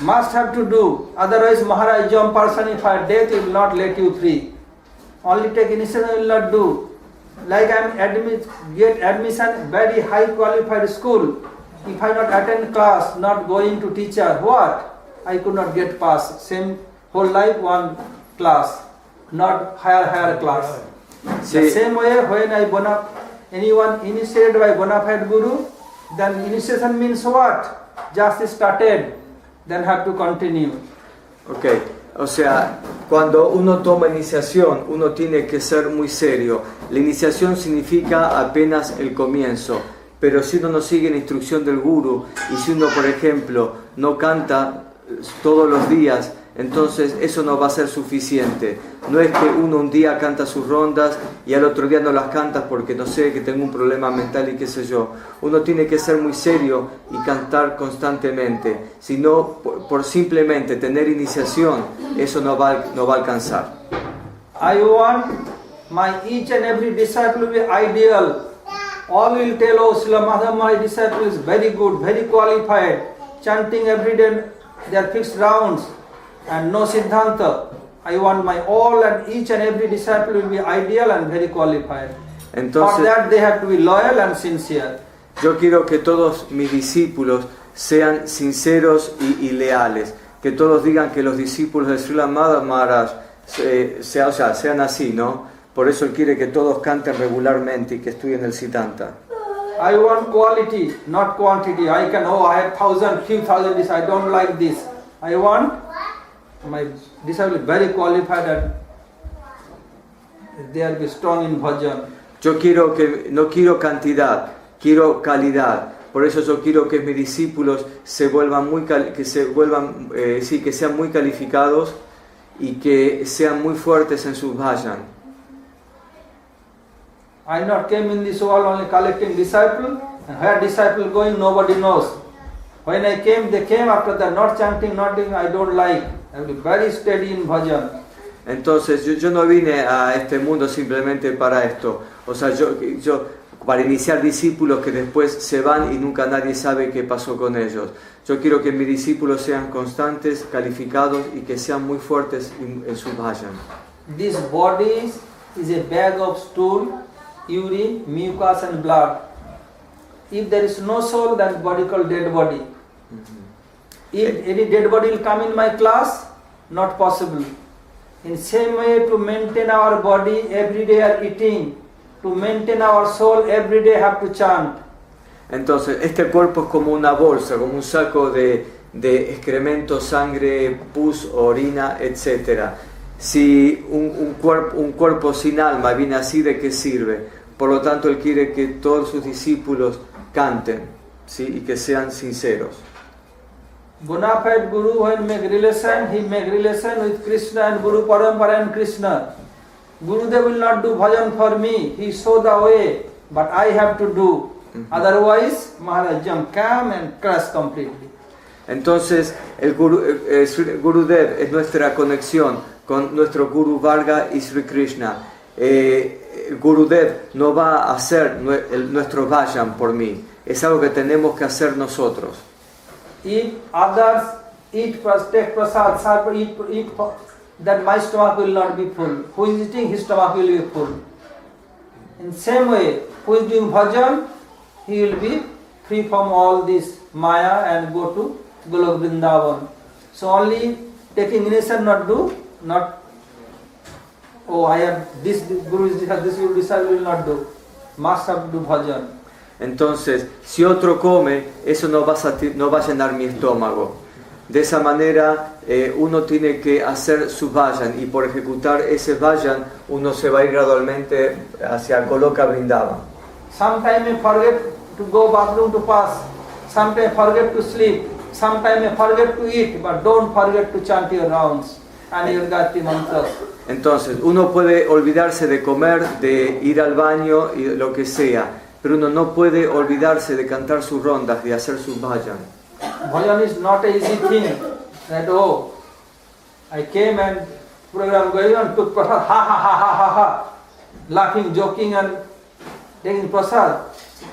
Must have to do, otherwise Maharaj Jam personified death will not let you free. Only take initiation will not do. Like I am get admission very high qualified school. If I not attend class, not going to teacher, what? I could not get pass. Same whole life one class, not higher class. The same way when anyone initiated by bona fide guru, then initiation means what? Just started, then have to continue. Ok, o sea, cuando uno toma iniciación, uno tiene que ser muy serio. La iniciación significa apenas el comienzo, pero si uno no sigue la instrucción del guru y si uno, por ejemplo, no canta todos los días, entonces eso no va a ser suficiente. No es que uno un día canta sus rondas y al otro día no las canta porque no sé, que tengo un problema mental y qué sé yo. Uno tiene que ser muy serio y cantar constantemente. Si no, por simplemente tener iniciación, eso no va a alcanzar. I want my each and every disciple to be ideal. All will tell, oh, Srila Madhava, my disciple is very good, very qualified, chanting every day their fixed rounds and no Siddhanta. I want my all and each and every disciple will be ideal and very qualified. Entonces, for that they have to be loyal and sincere. Yo quiero que todos mis discípulos sean sinceros y leales. Que todos digan que los discípulos de Srila Madhava Maharaj sean así, ¿no? Por eso él quiere que todos canten regularmente y que estudien el Siddhanta. I want quality, not quantity. I have few thousand this. I don't like this. I want my disciple very qualified and they will be strong in bhajan. Yo no quiero cantidad, quiero calidad. Por eso yo quiero que mis discípulos que sean muy calificados y que sean muy fuertes en sus bhajan. I not came in this world only collecting disciples, and where disciple going nobody knows. When I came, they came after that, not chanting, not doing, I don't like. I will be very steady in bhajan. Entonces yo no vine a este mundo simplemente para esto. O sea, yo para iniciar discípulos que después se van y nunca nadie sabe qué pasó con ellos. Yo quiero que mis discípulos sean constantes, calificados y que sean muy fuertes en su bhajan. This body is a bag of stool, urine, mucus and blood. If there is no soul, then body called dead body. If any dead body will come in my class, not possible. In same way, to maintain our body, every day are eating. To maintain our soul, every day have to chant. Entonces, este cuerpo es como una bolsa, como un saco de excremento, sangre, pus, orina, etc. Si un cuerpo sin alma viene así, ¿de qué sirve? Por lo tanto, él quiere que todos sus discípulos canten, ¿sí? Y que sean sinceros. Bona fide Guru, when make relation, he make relation with Krishna and Guru Parampara and Krishna. Gurudev will not do bhajan for me, he show the way, but I have to do. Otherwise, Maharaj Jam come and crush completely. Entonces, el Gurudev es nuestra conexión con nuestro Guru Varga y Sri Krishna. Gurudev no va a hacer nuestro bhajan por mí, es algo que tenemos que hacer nosotros. If others eat, take prasad, eat, then my stomach will not be full. Who is eating, his stomach will be full. In same way, who is doing bhajan, he will be free from all this maya and go to Golok Vrindavan. So only taking initiation I have this Guru is this Guru disciple will not do. Must have to do bhajan. Entonces, si otro come, eso no va a llenar mi estómago. De esa manera, uno tiene que hacer su bhajan y por ejecutar ese bhajan, uno se va a ir gradualmente hacia Goloka Vrindavan. Sometimes I forget to go bathroom to pass. Sometimes I forget to sleep. Sometimes I forget to eat, but don't forget to chant your rounds and your Gayatri mantras. Entonces, uno puede olvidarse de comer, de ir al baño y lo que sea, pero uno no puede olvidarse de cantar sus rondas, de hacer su bhajan. Bhajan is not an easy thing. That I came and program going on, took prasad, ha ha ha ha ha ha, laughing, joking and taking prasad,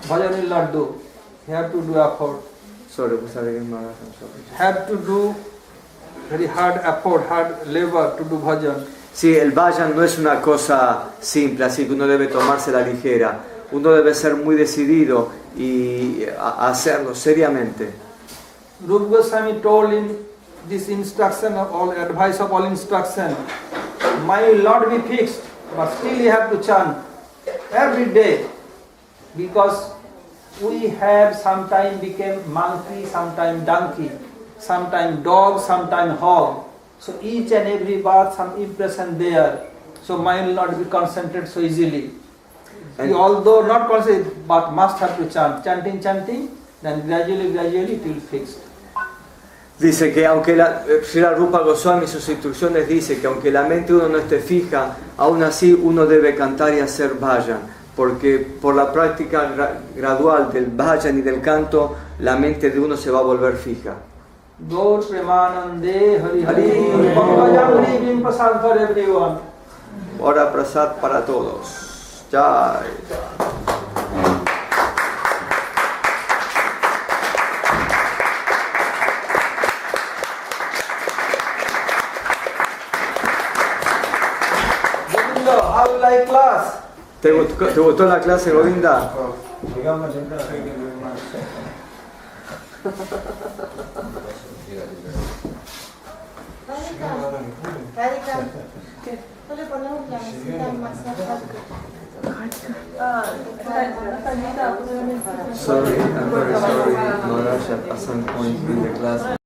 bhajan will not do. You have to do effort. Sorry, I'm sorry. Have to do very hard effort, hard labor to do bhajan. Sí, el bhajan no es una cosa simple, así que uno debe tomarse la ligera. Uno debe ser muy decidido y hacerlo seriamente. Rupa Goswami told in this instruction of all advice of all instruction, mind will not be fixed, but still you have to chant every day, because we have sometime became monkey, sometime donkey, sometime dog, sometime hog. So each and every birth some impression there. So mind will not be concentrated so easily. And Although not concentrated, but must have to chant. Chanting, then gradually it will fix. Dice que aunque Srila Rupa Goswami sus instrucciones dice que aunque la mente uno no esté fija, aún así uno debe cantar y hacer bhajan, porque por la práctica gradual del bhajan y del canto, la mente de uno se va a volver fija. Gaur Premanande Hari Hari Pankajamri Bim Prasad for everyone. Ahora prasad para todos. Jai. Govinda, how you like class? ¿Te gustó la clase, Govinda? Llegamos temprano, hay que ver más. Radhika, ¿no le ponemos la mesita más cerca? Sorry, I'm very sorry, Maharaj, at some point in the class